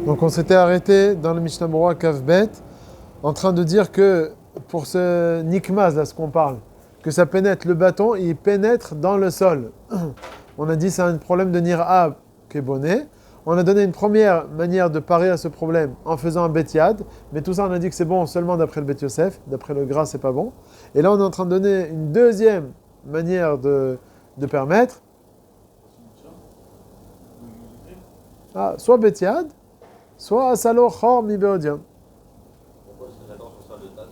Donc on s'était arrêté dans le Mishnah Berurah Kav Bet en train de dire que pour ce nikmaz, là, ce qu'on parle, que ça pénètre le bâton, il pénètre dans le sol. On a dit c'est un problème de nir'ab qui est bonnet. On a donné une première manière de parer à ce problème en faisant un betiad, mais tout ça on a dit que c'est bon seulement d'après le Bet Yosef, d'après le gras c'est pas bon. Et là on est en train de donner une deuxième manière de permettre, soit betiad, soit asalo chor mi beodium. Pourquoi je serais d'accord sur ça, le tas?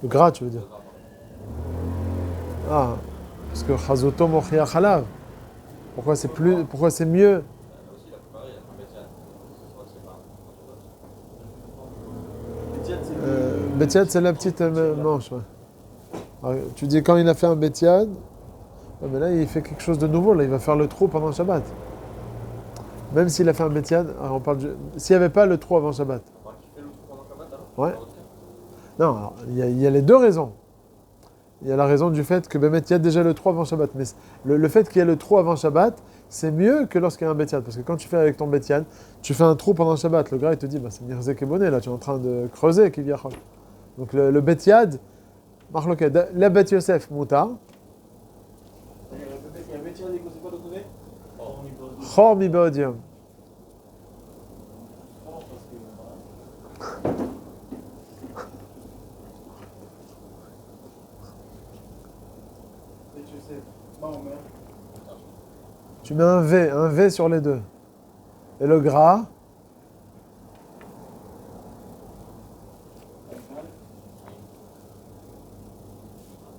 Le gras tu veux dire. Ah, parce que chazoto mochia chalav. Pourquoi c'est mieux? Là aussi, il a préparé, il a fait un métier. C'est vrai que c'est pas. Betiad, c'est la petite manche. Ouais. Alors, tu dis quand il a fait un betiad, ouais, mais là il fait quelque chose de nouveau. Là, il va faire le trou pendant Shabbat. Même s'il a fait un betiad, on parle s'il n'y avait pas le trou avant Shabbat. Enfin, tu fais le trou pendant Shabbat alors? Ouais. Non, alors, il y a les deux raisons. Il y a la raison du fait que il y a déjà le trou avant Shabbat. Mais le fait qu'il y ait le trou avant Shabbat, c'est mieux que lorsqu'il y a un betiad. Parce que quand tu fais avec ton betiad, tu fais un trou pendant Shabbat. Le gars, il te dit, c'est Nirzek et Bonnet, là, tu es en train de creuser, qui vient. Donc le betiad, marloket, la Bet Yosef, moutar. Il y a un métier c'est quoi le côté? Chor mi beodium. Tu mets un V sur les deux. Et le gras,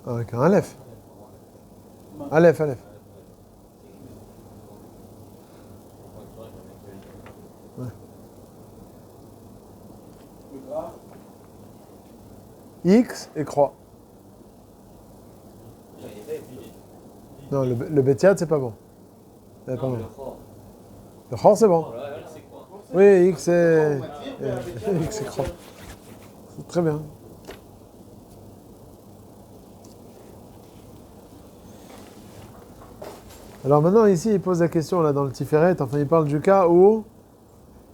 avec un Aleph. Aleph. Ouais. Le gras. X et croix. Non, le betiad, c'est pas bon. C'est pas bon. Le chor, c'est bon. Oui, X et X et croix. C'est très bien. Alors maintenant, ici, il pose la question là dans le Tiferet. Enfin, il parle du cas où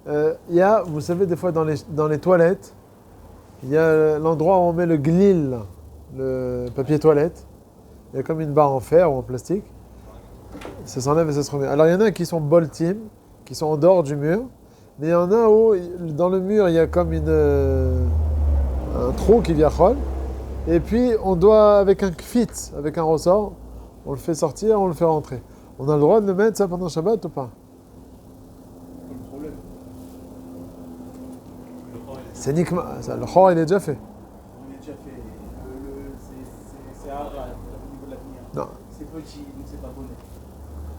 il y a, vous savez, des fois dans les toilettes, il y a l'endroit où on met le glil, là, le papier toilette. Il y a comme une barre en fer ou en plastique. Ça s'enlève et ça se remet. Alors il y en a qui sont boltim, qui sont en dehors du mur. Mais il y en a où, dans le mur, il y a comme un trou qui vient chol. Et puis, on doit, avec un kfit, avec un ressort, on le fait sortir, on le fait rentrer. On a le droit de le mettre ça pendant Shabbat ou pas? Le problème. C'est nikma. Le chor, il est déjà fait. On est déjà fait. C'est hard au niveau de la lumière. Non. C'est petit, donc c'est pas bonnet.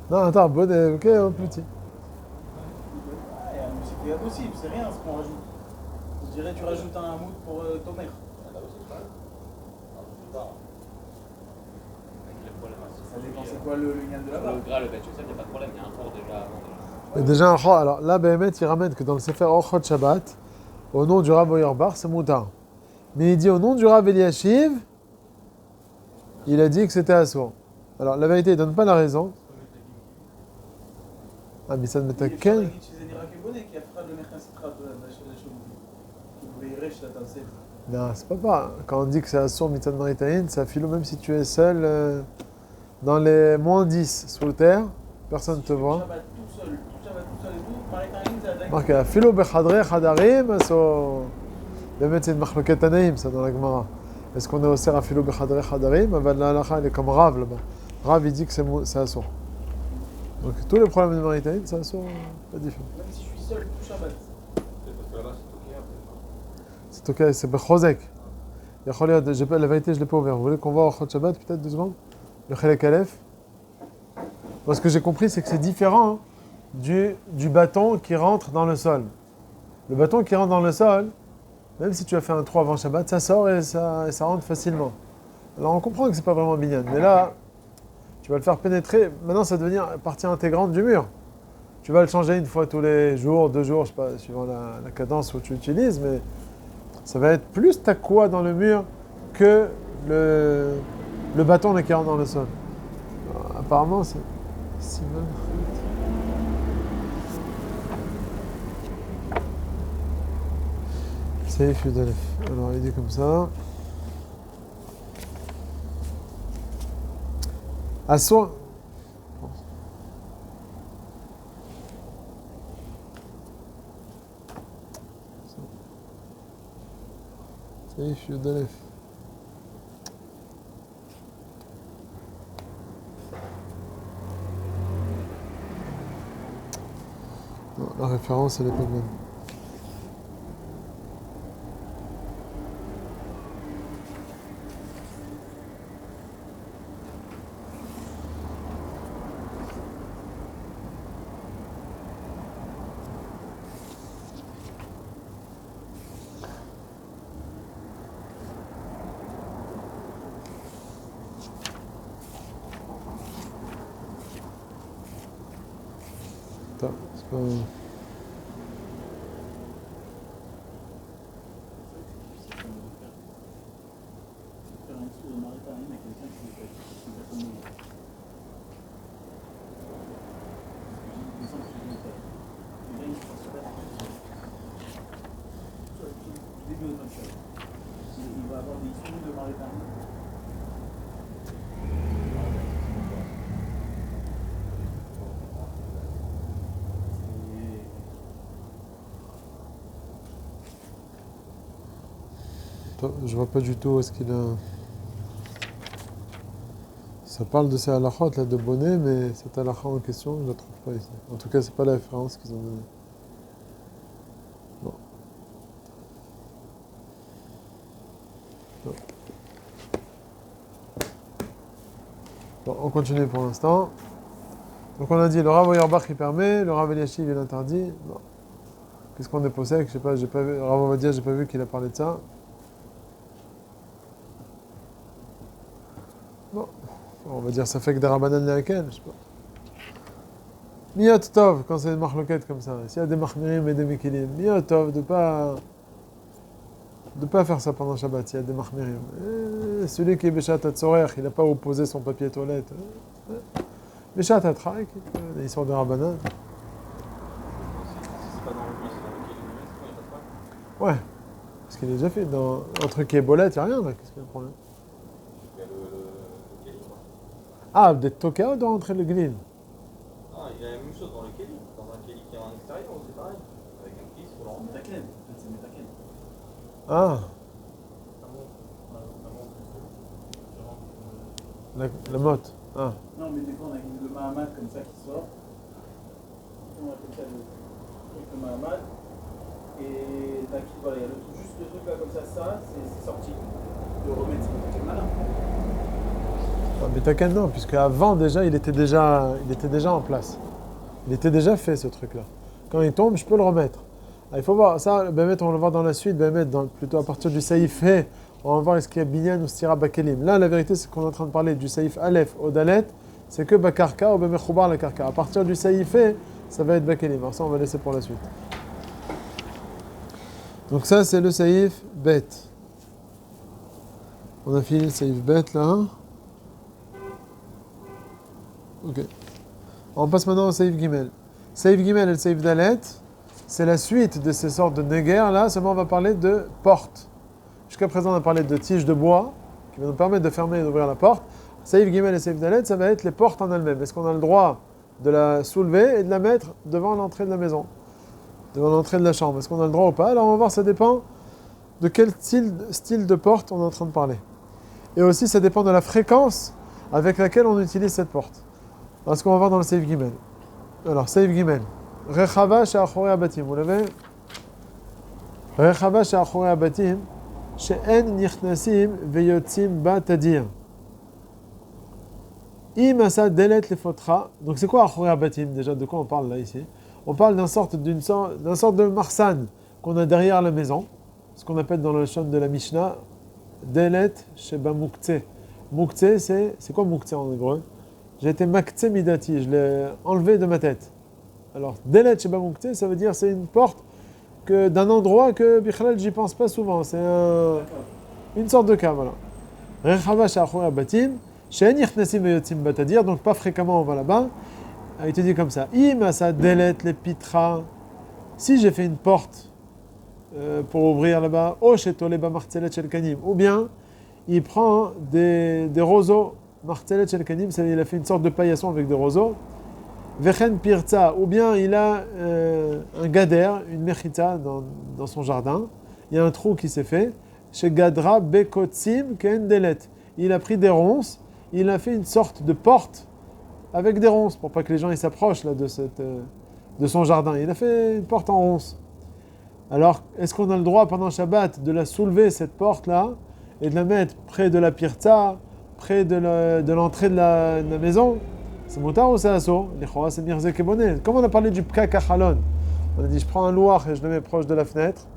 Non, attends, bonnet, ok, un petit. C'est impossible, c'est rien ce qu'on rajoute. Je dirais tu rajoutes un mood pour ton mère. Ça dépend c'est quoi le lien de la barre. Le gras, le Bet Yosef, il n'y a pas de problème, il y a un fort déjà avant. Et déjà un chor. Alors là, Béhémet, il ramène que dans le Sefer Orchot Shabbat, au nom du Rav Oyerbar, c'est moutar. Mais il dit au nom du Rav Eliashiv, il a dit que c'était assourd. Alors la vérité, il ne donne pas la raison. Ah, mais ça ne m'étonne qu'un. Non, c'est pas. Quand on dit que c'est assourd mitzad maritaïn, ça filo même si tu es seul dans les moins 10 sous terre, personne ne te voit. Marqué filo bechadre chadarim, באמת c'est une מחלוקת תנאים, ça dans la Gemara. Est-ce qu'on est au ser filo bechadre chadarim? אבל la halacha, il est comme Rav là-bas. Rav, il dit que c'est assourd. Donc tous les problèmes de maritaïn, c'est assourd, pas différent. Même si je suis seul, tout Shabbat. Parce que là-bas, c'est C'est ok, c'est bechozek. La vérité, je ne l'ai pas ouvert. Vous voulez qu'on voit au Chod Shabbat, peut-être 2 secondes? Le Chelek Aleph. Moi, ce que j'ai compris, c'est que c'est différent du bâton qui rentre dans le sol. Le bâton qui rentre dans le sol, même si tu as fait un trou avant Shabbat, ça sort et ça rentre facilement. Alors on comprend que c'est pas vraiment minyan, mais là, tu vas le faire pénétrer. Maintenant, ça va devenir partie intégrante du mur. Tu vas le changer une fois tous les jours, 2 jours, je sais pas, suivant la cadence où tu l'utilises, mais ça va être plus ta quoi dans le mur que le bâton qui rentre dans le sol. Alors, apparemment, c'est... Saïf Yudalef. Alors, il dit comme ça. Assour. Saïf Yudalef. Non, la référence, elle est pas bonne. Attends, c'est pas... Faire un dessous de Marie-Karine à quelqu'un qui fait une personne de il me semble que je l'ai fait. Et là, il se passe pas sur le début de notre chose. Il va avoir des dessous de Marie-Karine. Attends, je vois pas du tout où est-ce qu'il a... Ça parle de ces halachot là de bonnet, mais cette halakha en question, je la trouve pas ici. En tout cas, c'est pas la référence qu'ils ont donnée. Non. Non. Bon, on continue pour l'instant. Donc on a dit le Rav Auerbach il permet, le Rav Eliashiv il interdit. Bon. Qu'est-ce qu'on est possède? Je sais pas, j'ai pas vu. Rav Ovadia, j'ai pas vu qu'il a parlé de ça. Bon. On va dire ça fait que des Rabbanan Lehaken, je sais pas. Miyot Tov, quand c'est des marloquettes comme ça. S'il y a des Mahmirim et des Mekilim, Miyot Tov, de pas faire ça pendant Shabbat, s'il y a des Mahmirim. Celui qui est Beshat Hatzorer, il n'a pas opposé son papier toilette. Beshat Hatrak, ils sont des Rabbanan. Si c'est pas dans le lit, c'est dans le kélim, il n'y a pas de problème. Ouais, parce qu'il est déjà fait. Entre qui et Bolette, il n'y a rien là. Qu'est-ce qu'il y a le problème? Il y a le kélim. Ah, d'être toka ou de rentrer le glin? Ah, il y a la même chose dans le kélim. Dans un kélim qui est en extérieur, c'est pareil. Avec un plis, il faut le rentrer. Metaken. En fait, c'est Metaken. Ah, la motte. Ah. Non, mais des fois, on a le Mahamad comme ça qui sort. On appelle ça le Mahamad. Et voilà, il y a juste le truc là comme ça, c'est sorti. De remettre, c'est malin. Ah, mais t'inquiète non, puisque avant déjà, il était déjà en place. Il était déjà fait ce truc-là. Quand il tombe, je peux le remettre. Ah, il faut voir ça. Bémet, on va le voir dans la suite. Bémet, plutôt à partir du Saïf He, on va voir est-ce qu'il y a Binyan ou Stira Bakelim. Là, la vérité, c'est qu'on est en train de parler du Saïf Aleph au Dalet. C'est que Bakarka ou Bémet Choubar la Karka. À partir du Saïf He, ça va être Bakelim. Alors ça, on va laisser pour la suite. Donc ça, c'est le Saïf Bet. On a fini le Saïf Bet là. Ok. On passe maintenant au Saïf Gimel. Saïf Gimel et le Saïf Dalet, c'est la suite de ces sortes de neger. Là, seulement on va parler de porte. Jusqu'à présent, on a parlé de tiges de bois qui va nous permettre de fermer et d'ouvrir la porte. Saïf Gimel et Saïf Dalet, ça va être les portes en elles-mêmes. Est-ce qu'on a le droit de la soulever et de la mettre devant l'entrée de la maison, devant l'entrée de la chambre? Est-ce qu'on a le droit ou pas? Alors on va voir, ça dépend de quel style de porte on est en train de parler. Et aussi, ça dépend de la fréquence avec laquelle on utilise cette porte. Alors, ce qu'on va voir dans le Saïf Gimel. Alors, Saïf Gimel. Rechava she'achorei abatim. Vous l'avez? Rechava she'achorei abatim. She'en nichnasim veyotzim ba tadir. Im asa delet lefotra. Donc, c'est quoi achorei abatim? Déjà, de quoi on parle là, ici? On parle d'un sorte de marsan qu'on a derrière la maison. Ce qu'on appelle dans le chant de la Mishnah, delet sheba muktzeh. Muktzeh, c'est quoi muktzeh en hébreu? J'ai été maktzeh midati, je l'ai enlevé de ma tête. Alors, delet sheba muktzeh, ça veut dire c'est une porte d'un endroit que bichlal j'y pense pas souvent. C'est une sorte de cas, voilà. Rechava she'achorei abatim, she'en nichnasim veyotzim ba tadir, donc pas fréquemment on va là-bas. Il te dit comme ça, im asa delet le pitra. Si j'ai fait une porte pour ouvrir là-bas, ou bien il prend des roseaux, martelet shel kanim, il a fait une sorte de paillasson avec des roseaux, vechen pirza, ou bien il a un gader, une mechita dans son jardin, il y a un trou qui s'est fait, chez gadra bekotsim kendelet, il a pris des ronces, il a fait une sorte de porte avec des ronces, pour pas que les gens ils s'approchent là, de son jardin. Il a fait une porte en ronces. Alors, est-ce qu'on a le droit pendant Shabbat de la soulever, cette porte-là, et de la mettre près de la pirza, près de l'entrée de la maison? C'est moutar ou c'est asso? Les choras, c'est mirze keboné. Comme on a parlé du pkak achalon, on a dit je prends un louar et je le mets proche de la fenêtre.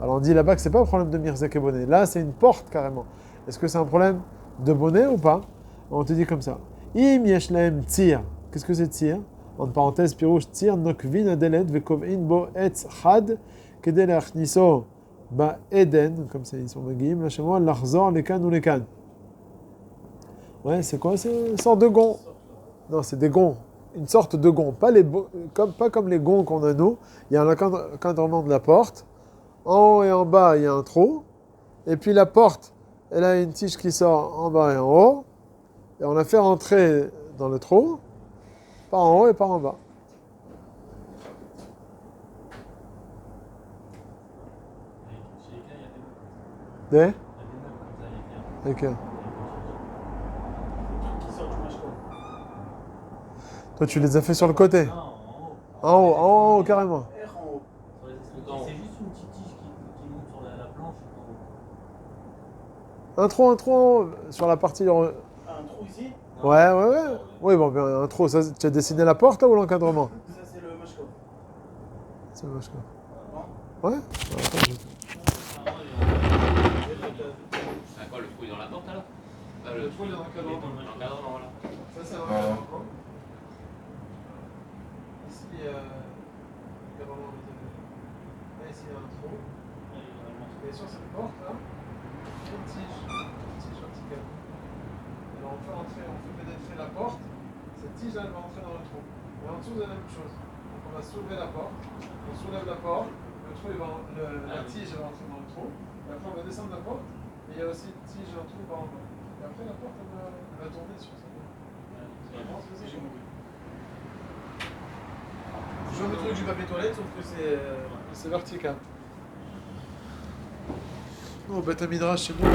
Alors on dit là-bas que c'est pas un problème de mirze keboné. Là, c'est une porte carrément. Est-ce que c'est un problème de bonnet ou pas? On te dit comme ça. Im yesh lahem tzir. Qu'est-ce que c'est tzir? En parenthèse, pirouche tzir nokvin adelet vekovin bo etz chad kedel achniso ba eden, comme ça ils sont magim, là chez moi, l'arzor lekan ou lekan. Ouais, c'est quoi? C'est une sorte de gond. Non, c'est des gonds. Une sorte de gond. Pas comme les gonds qu'on a nous. Il y a un encadrement de la porte. En haut et en bas, il y a un trou. Et puis la porte, elle a une tige qui sort en bas et en haut. Et on la fait rentrer dans le trou, par en haut et par en bas. Des? Ok. Qui sort du mashko. Toi, tu les as fait sur le côté? Non, En haut, carrément. R en haut. c'est juste une petite tige qui monte sur la planche. Un trou en haut, sur la partie... Un trou ici. Ouais. Oui, bon, bien, un trou. Ça, tu as dessiné la porte, là, ou l'encadrement? Ça, c'est le mashko. C'est moche, quoi. Non. Ouais? Attends, C'est quoi, le trou est dans la porte alors? Le trou est dans l'encadrement. L'encadrement, voilà. Ça, c'est l'encadrement. Ici, l'encadrement. Là, ici, il y a un trou. Et sur cette porte, là, une tige verticale. Alors, on fait pénétrer la porte. Cette tige, là, elle va entrer dans le trou. Et en dessous, c'est la même chose. Donc, on va soulever la porte. On soulève la porte. Le trou, la tige, elle va entrer dans le trou. Et après, on va descendre la porte. Et il y a aussi une tige, un trou par en bas. Et après, la porte, elle va tourner sur ça. J'ai compris. Toujours le truc du papier toilette, sauf que c'est vertical. Au Beth Midrash, chez nous, là,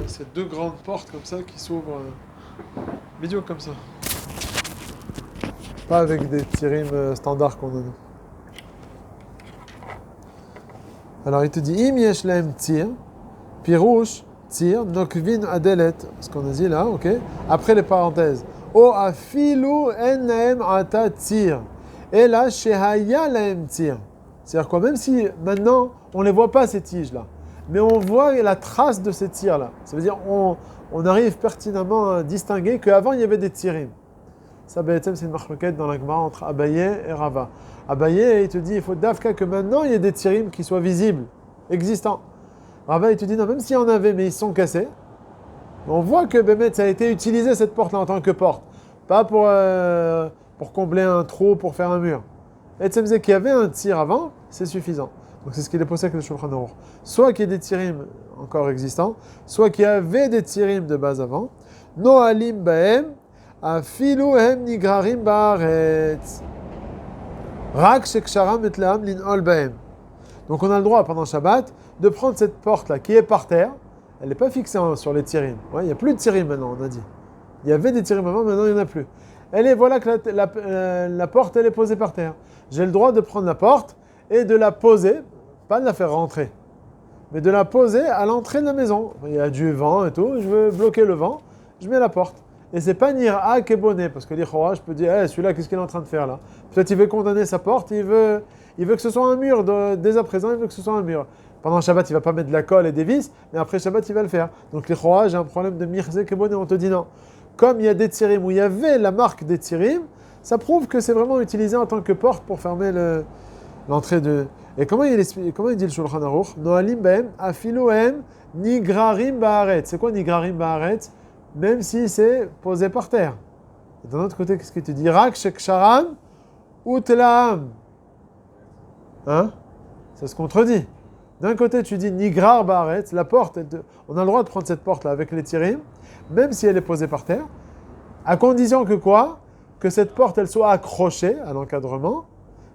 c'est deux grandes portes comme ça qui s'ouvrent médiocre comme ça. Pas avec des tirim standards qu'on a nous. Alors il te dit Im yesh lahem tir, pirouche, tir, nokvin adelet, ce qu'on a dit là, ok. Après les parenthèses. O afilu en lahem ata tir. Et là, shehaya lahem tir. C'est-à-dire quoi? Même si maintenant, on ne les voit pas ces tiges-là, mais on voit la trace de ces tirs-là. Ça veut dire on arrive pertinemment à distinguer qu'avant, il y avait des tirim. Ça, c'est une marloquette dans la Gemara entre Abaye et Rava. Abaye, il te dit, il faut d'Afka que maintenant, il y ait des tirim qui soient visibles, existants. Rava, il te dit, non, même s'il y en avait, mais ils sont cassés, on voit que ça a été utilisé, cette porte-là, en tant que porte. Pas pour combler un trou, pour faire un mur. Et ça faisait qu'il y avait un tir avant, c'est suffisant. Donc c'est ce qu'il est posé avec le Shulchan Aruch. Soit qu'il y ait des tirim encore existants, soit qu'il y avait des tirim de base avant. Noalim bahem, afilu hem nigrarim baaretz. Rak sheksharam et laam lin'ol bahem. Donc on a le droit pendant Shabbat de prendre cette porte-là qui est par terre. Elle n'est pas fixée sur les tirim. Ouais, il n'y a plus de tirim maintenant, on a dit. Il y avait des tirim avant, maintenant il n'y en a plus. Voilà que la porte, elle est posée par terre. J'ai le droit de prendre la porte et de la poser, pas de la faire rentrer, mais de la poser à l'entrée de la maison. Il y a du vent et tout, je veux bloquer le vent, je mets la porte. Et c'est pas Nira Keboné, parce que l'Ichora, je peux dire, celui-là, qu'est-ce qu'il est en train de faire là? Peut-être il veut condamner sa porte, il veut que ce soit un mur, dès à présent, il veut que ce soit un mur. Pendant Shabbat, il va pas mettre de la colle et des vis, mais après Shabbat, il va le faire. Donc l'Ichora, j'ai un problème de Mirze Keboné, on te dit non. Comme il y a des tirim où il y avait la marque des tirim, ça prouve que c'est vraiment utilisé en tant que porte pour fermer l'entrée de... Et comment il dit le Shulchan Aruch? Noalim bahem afiluhem nigrarim baaret. C'est quoi nigrarim baaret? Même si c'est posé par terre. Et d'un autre côté, qu'est-ce que tu dis? Rak sheksharam utlaam. Hein? Ça se contredit. D'un côté, tu dis Nigrar Baaretz, la porte, on a le droit de prendre cette porte-là avec les tirim, même si elle est posée par terre, à condition que quoi? Que cette porte, elle soit accrochée à l'encadrement.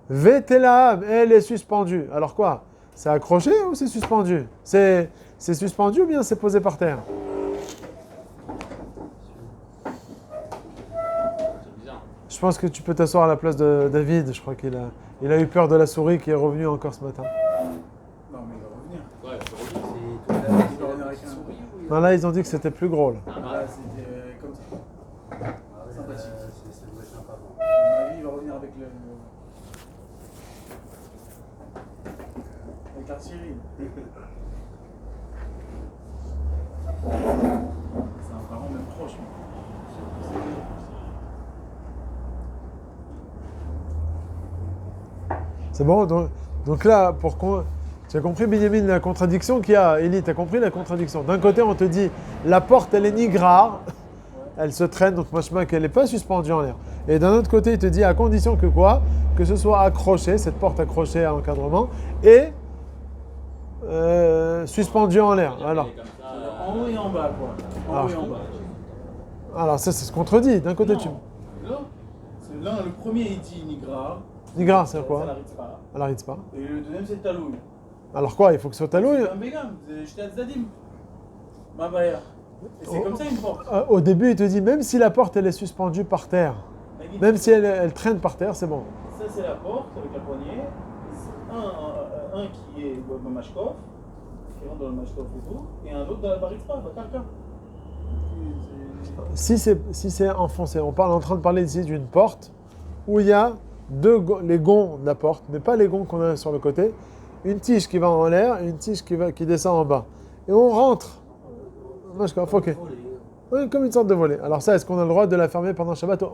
Vetelaam, elle est suspendue. Alors quoi? C'est accroché ou c'est suspendu? C'est suspendu ou bien c'est posé par terre? C'est bizarre. Je pense que tu peux t'asseoir à la place de David. Je crois il a eu peur de la souris qui est revenue encore ce matin. Non, mais il va revenir. Ouais, c'est relou. Il va revenir avec un souris ou Non, là, ils ont dit que c'était plus gros. Là. Là, c'était comme ça. Sympathique. C'est doit être sympa. À mon avis, il va revenir avec le. Avec l'artillerie. C'est un parent même proche. C'est bon? Donc là, tu as compris, Binyamin, la contradiction qu'il y a? Eli, tu as compris la contradiction? D'un côté, on te dit, la porte, elle est nigrar, elle se traîne, donc machma qu'elle n'est pas suspendue en l'air. Et d'un autre côté, il te dit, à condition que quoi? Que ce soit accroché, cette porte accrochée à l'encadrement, et suspendue en l'air. Alors, En haut et en bas, quoi. En haut et en bas. alors ça, c'est ce qu'on te dit. D'un côté, tu... Là, le premier, il dit Nigra. Nigrar, c'est Ça quoi? n'arrive pas. Elle n'arrive pas. Et le deuxième, c'est Talouille. Alors quoi? Il faut que ce soit talouille? C'est un bégam. J'étais à Zadim. Ma baya. Et c'est comme ça une porte. Au début, il te dit, même si la porte, elle est suspendue par terre, même si elle traîne par terre, c'est bon. Ça, c'est la porte avec la poignée. Un qui est au Mashkov, qui rentre dans le Mashkov et tout, et un autre dans la Baritza, quelqu'un. Si c'est enfoncé, on est en train de parler ici d'une porte où il y a les gonds de la porte, mais pas les gonds qu'on a sur le côté, une tige qui va en l'air et une tige qui descend en bas. Et on rentre. Ok. Oui, comme une sorte de volet. Alors ça, est-ce qu'on a le droit de la fermer pendant Shabbat?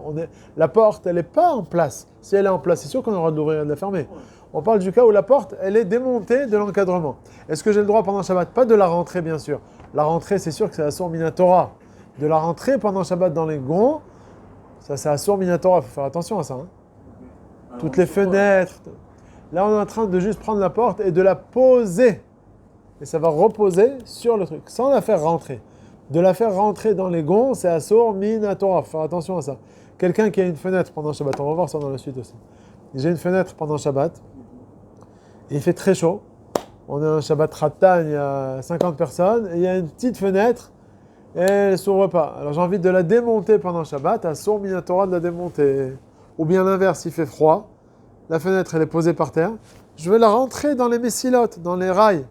La porte, elle n'est pas en place. Si elle est en place, c'est sûr qu'on a le droit de l'ouvrir et de la fermer. On parle du cas où la porte, elle est démontée de l'encadrement. Est-ce que j'ai le droit pendant Shabbat? Pas de la rentrer, bien sûr. La rentrée, c'est sûr que c'est Asur Minatora. De la rentrer pendant Shabbat dans les gonds, ça c'est Asur Minatora. Il faut faire attention à ça. Toutes les fenêtres. Là, on est en train de juste prendre la porte et de la poser. Et ça va reposer sur le truc, sans la faire rentrer. De la faire rentrer dans les gonds, c'est Asur Minatora. Faut faire attention à ça. Quelqu'un qui a une fenêtre pendant Shabbat, on va voir ça dans la suite aussi. J'ai une fenêtre pendant Shabbat. Et il fait très chaud. On a un Shabbat Rattan, il y a 50 personnes. Et il y a une petite fenêtre. Et elle ne s'ouvre pas. Alors j'ai envie de la démonter pendant Shabbat. Asur Minatora de la démonter. Ou bien l'inverse, il fait froid. La fenêtre, elle est posée par terre. Je vais la rentrer dans les messilotes, dans les rails.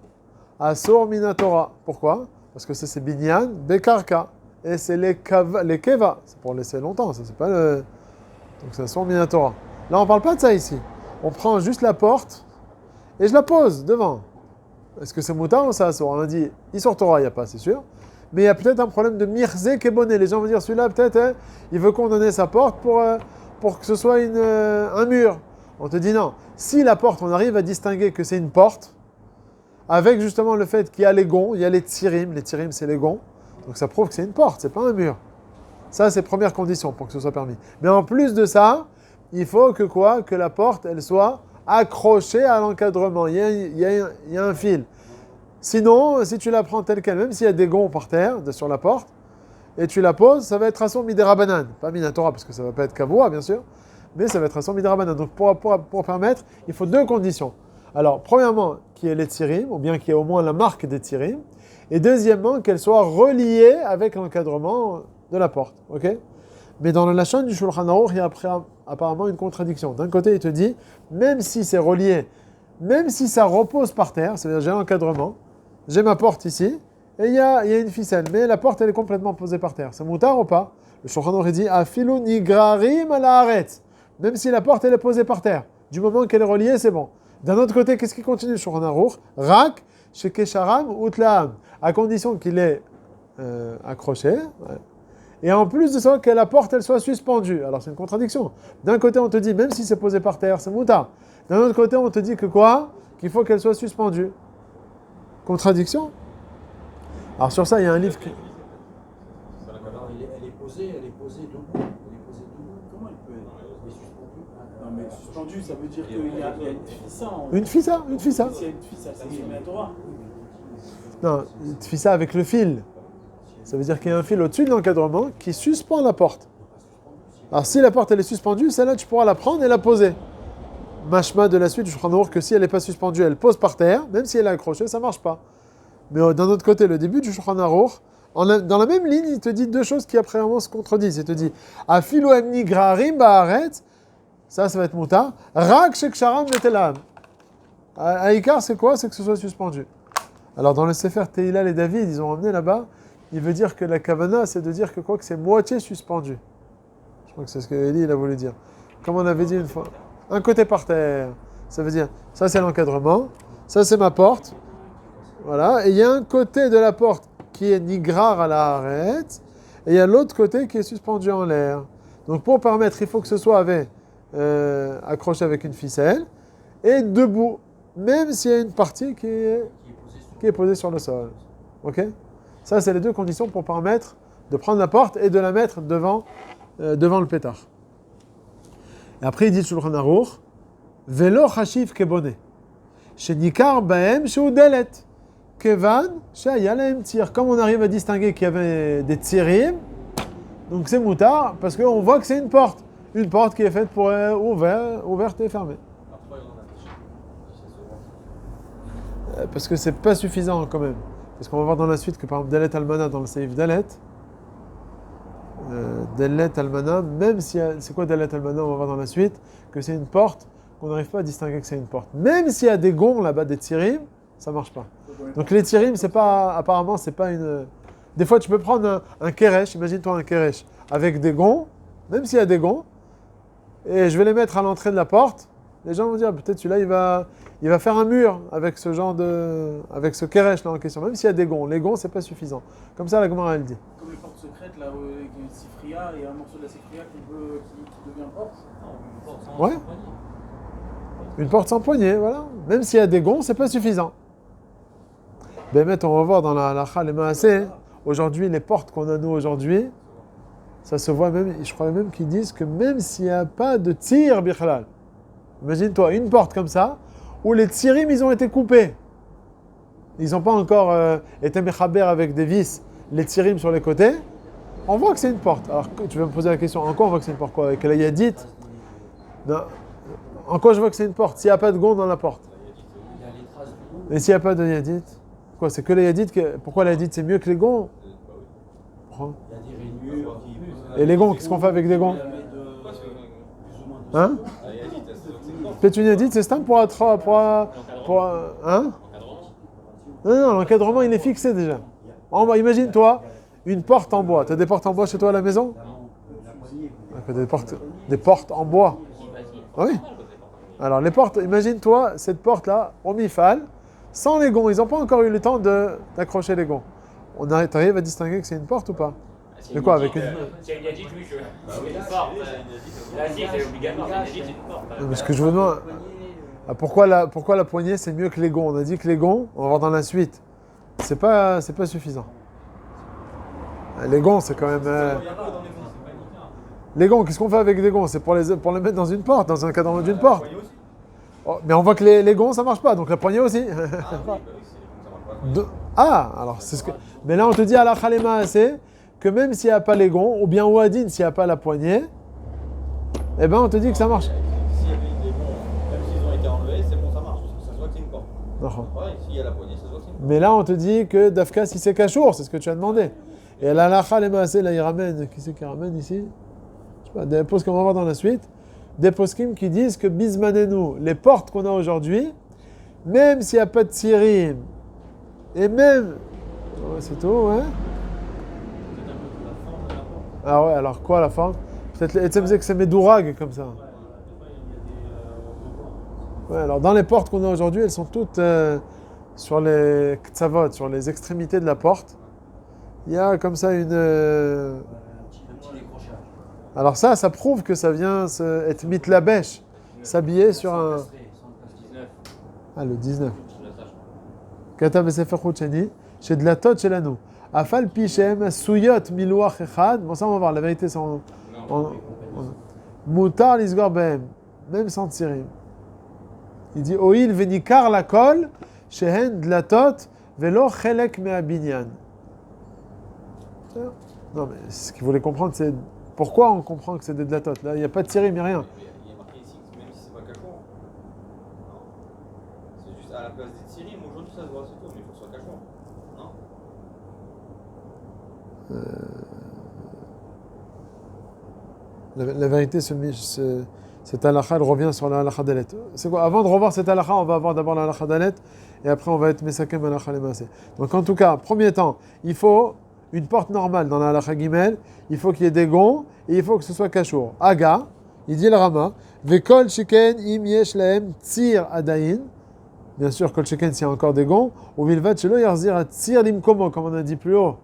Asur Minatora. Pourquoi? Parce que ça, c'est Binyan, Bekarka. Et c'est les Keva. C'est pour laisser longtemps, ça, c'est pas le... Donc c'est Asur Minatora. Là, on ne parle pas de ça ici. On prend juste la porte et je la pose devant. Est-ce que c'est Moutar ou c'est Asur? On a dit, Isur Torah, il n'y a pas, c'est sûr. Mais il y a peut-être un problème de Mirze Keboné. Les gens vont dire, celui-là, peut-être, il veut condamner sa porte pour que ce soit un mur. On te dit non. Si la porte, on arrive à distinguer que c'est une porte, avec justement le fait qu'il y a les gonds, il y a les tirim c'est les gonds, donc ça prouve que c'est une porte, c'est pas un mur. Ça, c'est première condition pour que ce soit permis. Mais en plus de ça, il faut que quoi? Que la porte, elle soit accrochée à l'encadrement. Il y a un fil. Sinon, si tu la prends telle qu'elle, même s'il y a des gonds par terre, sur la porte, et tu la poses, ça va être Asur Miderabanan. Pas Minatora, parce que ça ne va pas être Kavoa, bien sûr, mais ça va être Asur Miderabanan. Donc pour permettre, il faut deux conditions. Alors, premièrement, qu'il y ait les tirim, ou bien qu'il y ait au moins la marque des tirim, et deuxièmement, qu'elle soit reliée avec l'encadrement de la porte. Ok? Mais dans le Lachon du Shulchan Aruch, il y a apparemment une contradiction. D'un côté, il te dit, même si c'est relié, même si ça repose par terre, c'est-à-dire j'ai l'encadrement, j'ai ma porte ici, et il y a une ficelle, mais la porte, elle est complètement posée par terre. C'est moutar ou pas? Le Shulchan Aruch dit, Afilu nigrarim ala haaretz. Même si la porte, elle est posée par terre. Du moment qu'elle est reliée, c'est bon. D'un autre côté, qu'est-ce qui continue le Shulchan Aruch? Rak, shekesharam, utlaam. À condition qu'il est accroché. Ouais. Et en plus de ça, que la porte, elle soit suspendue. Alors, c'est une contradiction. D'un côté, on te dit, même si c'est posé par terre, c'est moutar. D'un autre côté, on te dit que quoi? Qu'il faut qu'elle soit suspendue. Contradiction? Alors, sur ça, il y a un livre qui... Elle est posée debout. Elle est posée debout. Comment elle peut être suspendue? Non, mais suspendue, suspendu, ça veut dire qu'il y a une fissa. Une fissa. S'il y a une fissa, ça se met à Torah. Non, une fissa avec le fil. Ça veut dire qu'il y a un fil au-dessus de l'encadrement qui suspend la porte. Alors si la porte elle est suspendue, celle-là tu pourras la prendre et la poser. Mashma de la suite du Shulchan Aruch que si elle n'est pas suspendue, elle pose par terre, même si elle est accrochée, ça ne marche pas. Mais d'un autre côté, le début du Shulchan Aruch, dans la même ligne, il te dit deux choses qui après vraiment se contredisent. Il te dit Afilo emni grarim ba'aretz, ça va être mutar. Rak sheksharam netelam. Aïkar, c'est quoi? C'est que ce soit suspendu. Alors dans le Sefer Tehillah et David, ils ont emmené là-bas, il veut dire que la kavana, c'est de dire que quoi que c'est moitié suspendu. Je crois que c'est ce que Eli il a voulu dire. Comme on avait dit une fois. Un côté par terre. Ça veut dire, ça c'est l'encadrement, ça c'est ma porte. Voilà. Et il y a un côté de la porte qui est nigrar à la arête, et il y a l'autre côté qui est suspendu en l'air. Donc pour permettre, il faut que ce soit accroché avec une ficelle, et debout, même s'il y a une partie qui est posée sur le sol. Ok? Ça c'est les deux conditions pour permettre de prendre la porte et de la mettre devant le pétard. Et après, il dit Shulchan Aruch, Velo chashiv kebone, shenikar baem sheudelet, kevan shaya lahem tir. Comme on arrive à distinguer qu'il y avait des tirim, donc c'est moutard, parce qu'on voit que c'est une porte qui est faite pour ouverte et fermée. Parce que c'est pas suffisant quand même. Parce qu'on va voir dans la suite que par exemple, Dalet Almana dans le Seif Dalet, Dalet Almana, même si c'est quoi Dalet Almana, on va voir dans la suite, que c'est une porte qu'on n'arrive pas à distinguer que c'est une porte. Même s'il y a des gonds là-bas, des tirim, ça marche pas. Donc les tirim, apparemment, c'est pas une... Des fois, tu peux prendre un keresh, imagine-toi un keresh, avec des gonds, même s'il y a des gonds, et je vais les mettre à l'entrée de la porte, les gens vont dire, peut-être celui-là, il va faire un mur avec avec ce keresh là en question, même s'il y a des gonds. Les gonds, c'est pas suffisant. Comme ça, la Gemara, elle dit. Comme les portes secrètes, là, où il y a une sifria, et un morceau de la sifria qui devient porte. Ouais. Une porte sans poignée, voilà. Même s'il y a des gonds, c'est pas suffisant. Bémet, on va voir dans la halakha, les maaseh, aujourd'hui, les portes qu'on a nous aujourd'hui, ça se voit même, je crois même qu'ils disent que même s'il n'y a pas de tir bichlal, imagine-toi une porte comme ça, où les tirim, ils ont été coupés. Ils n'ont pas encore été mechaber avec des vis, les tirim sur les côtés. On voit que c'est une porte. Alors, tu vas me poser la question, en quoi on voit que c'est une porte? Quoi, avec la yadite? Non. En quoi je vois que c'est une porte? S'il n'y a pas de gonds dans la porte. Et s'il n'y a pas de yadite? Quoi, c'est que la yadite pourquoi la yadite c'est mieux que les gonds? Et les gonds, qu'est-ce qu'on fait avec des gonds? Hein? Peut-être une yadite, c'est simple pour hein? Non, l'encadrement il est fixé déjà. En bas, imagine-toi une porte en bois. Tu as des portes en bois chez toi à la maison? Des portes en bois. Oui. Alors les portes, imagine-toi cette porte-là, au mifal, sans les gonds. Ils n'ont pas encore eu le temps d'accrocher les gonds. T'arrives à distinguer que c'est une porte ou pas? De quoi avec une... C'est une yadite, oui, c'est une porte. Là, si, c'est obligatoire, c'est une yadite, c'est une porte. Mais ce que je vous demande, pourquoi la poignée c'est mieux que les gonds? On a dit que les gonds, on va voir dans la suite, c'est pas suffisant. Les gonds, c'est quand même... Les gonds, qu'est-ce qu'on fait avec des gonds? C'est pour les mettre dans une porte, dans un cadre d'une porte. Oh, mais on voit que les gonds, ça marche pas, donc la poignée aussi. Alors c'est ce que... Mais là, on te dit à la khalema c'est que même s'il n'y a pas les gonds, ou bien au hadin, s'il n'y a pas la poignée, eh ben on te dit que ça marche. S'il y avait des gonds, même s'ils ont été enlevés, c'est bon, ça marche, parce que ça se voit que c'est une porte. Ouais, s'il y a la poignée, ça se voit que c'est une porte. mais là, on te dit que Dafka, si c'est Kachour, c'est ce que tu as demandé. Et la khalema c'est là, il ramène, qui c'est qui ramène ici? Je sais pas, des poskim, on va voir dans la suite, des poskim qui disent que Bismanenu, les portes qu'on a aujourd'hui, même s'il n'y a pas de tirim, et même... Ouais, c'est tout, ouais. Ah ouais, alors quoi la forme? Peut-être et que c'est Medourag comme ça. Ouais, alors dans les portes qu'on a aujourd'hui, elles sont toutes sur les ktsavot, sur les extrémités de la porte. Il y a comme ça une... Alors ça prouve que ça vient être mitlabesh, s'habiller sur un... Ah, le 19. Kata Besefer Choucheni, chez de la tot chez la nous. Afal Pichem, Souyot, Milouach Echad. Bon, ça, on va voir. La vérité, c'est Moutar Lisgor Behem. même sans tsirim. Il dit Oil venikar la kol, shehen dlatot, velo chelek mea binyan. Non, mais ce qu'il voulait comprendre, c'est pourquoi on comprend que c'est des dlatot. Là, il n'y a pas de tsirim, il n'y a rien. Il y a marqué ici que même si c'est pas cachot. Non. C'est juste à la place des tsirim, aujourd'hui ça se voit, c'est tout, mais il faut que ce soit cachot. Non. La vérité, cette halakha, elle revient sur la halakha dalet. C'est quoi? Avant de revoir cette halakha, on va voir d'abord la halakha dalet, et après on va être mesakem halakha lemaase. Donc en tout cas, premier temps, il faut une porte normale dans la halakha gimel, il faut qu'il y ait des gonds, et il faut que ce soit kashour. Aga, il dit le Rama, vekol shiken im yesh lahem tzir adayin. Bien sûr, kol shiken s'il y a encore des gonds, ou vilvat shelo yarzir at tzir limkomo, comme on a dit plus haut,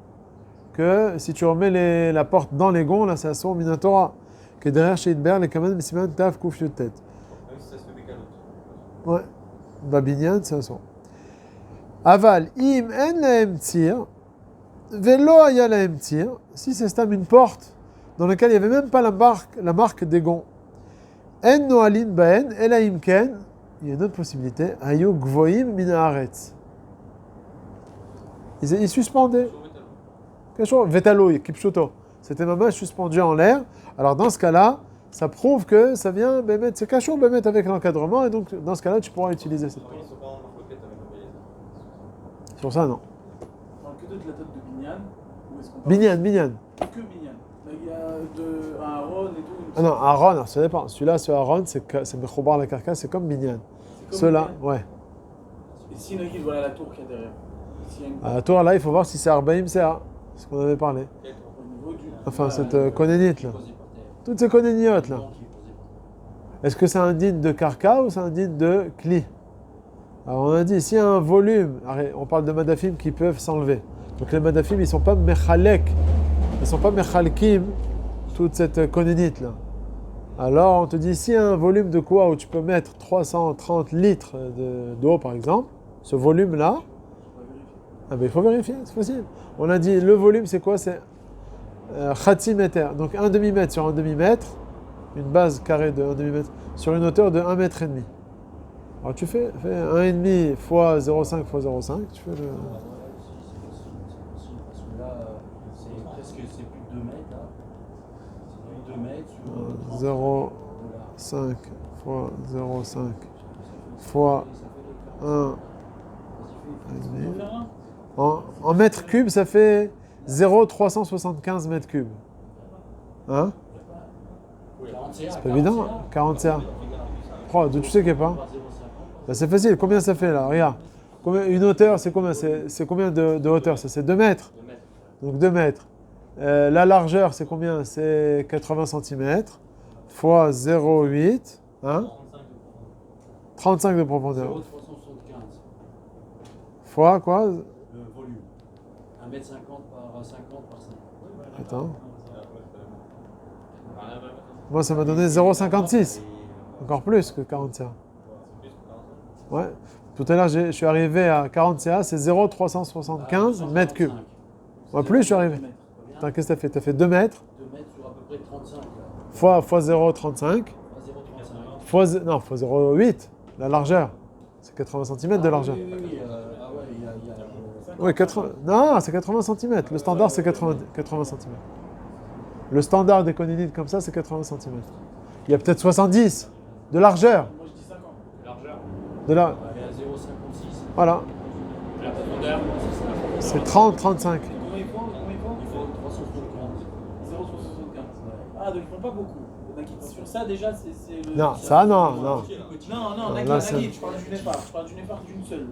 que si tu remets la porte dans les gonds, là c'est assour minatora. Que derrière chez Idber, les kaman misiman taf kouf yut tête. Même si ça se fait bécalote. Ouais. Babinyan, c'est assour. Aval, im en lahem tzir, velo aya lahem tzir, si c'est stam une porte dans laquelle il n'y avait même pas la marque des gonds. En noalin baen, ela im ken, il y a une autre possibilité, ayu gvoim min haaretz. Ils suspendaient. Kashour, vetalo, kipshuto. C'était maman suspendu en l'air. Alors dans ce cas-là, ça prouve que ça vient, c'est kashour avec l'encadrement, et donc dans ce cas-là, tu pourras utiliser cette porte. Ils sont pas en marcoquette avec un bélier. Sur ça, non. On parle que de la tête de Binyan ou est-ce qu'on parle Binyan. que Binyan? Là, il y a de Aaron et tout. Ah non, Aaron, alors ça dépend. Celui-là, ce Aaron, c'est Mechobar la carcasse, c'est comme Binyan. C'est comme Ceux-là, Binyan. ouais. Et si Nagid, voilà la tour qu'il y a derrière. S'il y a une À la tour, là, il faut voir si c'est Arbaïm, c'est A. C'est ce qu'on avait parlé. au niveau du. Enfin, cette Konénite, là. Toutes ces Konéniotes, là. Est-ce que c'est un digne de Karka ou c'est un digne de Kli? Alors, on a dit, s'il y a un volume, on parle de Madafim qui peuvent s'enlever. Donc, les Madafim, ils ne sont pas Mechalek, ils ne sont pas Mechalkim, toute cette Konénite, là. Alors, on te dit, s'il y a un volume de quoi où tu peux mettre 330 litres d'eau, par exemple, ce volume-là, ah ben, il faut vérifier, c'est facile. On a dit, le volume, c'est quoi? C'est Khatsi meter. Donc, un demi-mètre sur un demi-mètre, une base carrée de 1 demi-mètre, sur une hauteur de 1,5 mètre. Alors, tu fais 1,5 fois 0,5 fois 0,5, tu fais le... Parce que là, c'est presque plus de 2 mètres. Là. C'est plus de 2 mètres sur 0,5 fois 0,5 fois 1. En mètres cubes, ça fait 0,375 mètres cubes. Hein? C'est pas évident, 40 CA. Oh, tu sais qu'il n'y a pas? Bah, c'est facile, combien ça fait là? Regarde. Une hauteur, c'est combien? C'est combien de hauteur? Ça, c'est 2 mètres. Donc 2 mètres. La largeur, c'est combien? C'est 80 cm fois 0,8. Hein? 35 de profondeur. 0,375. Fois quoi? Le volume. 1,50 m par 50 par 50. Attends. Moi, ça m'a donné 0,56. Encore plus que 40 CA. Ouais. Tout à l'heure, je suis arrivé à 40 CA, c'est 0,375 mètres cubes. Ouais, plus, je suis arrivé. Attends, qu'est-ce que tu as fait? Tu as fait 2 mètres. 2 mètres sur à peu près 35. Fois 0,35. Pas 0,35. Fois 0,8. La largeur. C'est 80 cm de largeur. Oui. Ah ouais, il y a Oui, 80. Non, c'est 80 cm. Le standard, c'est 80 cm. Le standard des conénites comme ça, c'est 80 cm. Il y a peut-être 70 de largeur. Moi, je dis 50. Largeur. De la... Elle est à 0,56. Voilà. La profondeur. C'est 30, 35. Combien il faut? Il faut 375. 0,375. Ah, donc ils font pas beaucoup. Sur ça, déjà, c'est le. Non, ça, non. Non, là, Nagid, c'est- je parle du Néphar. Je parle du Néphar d'une seule.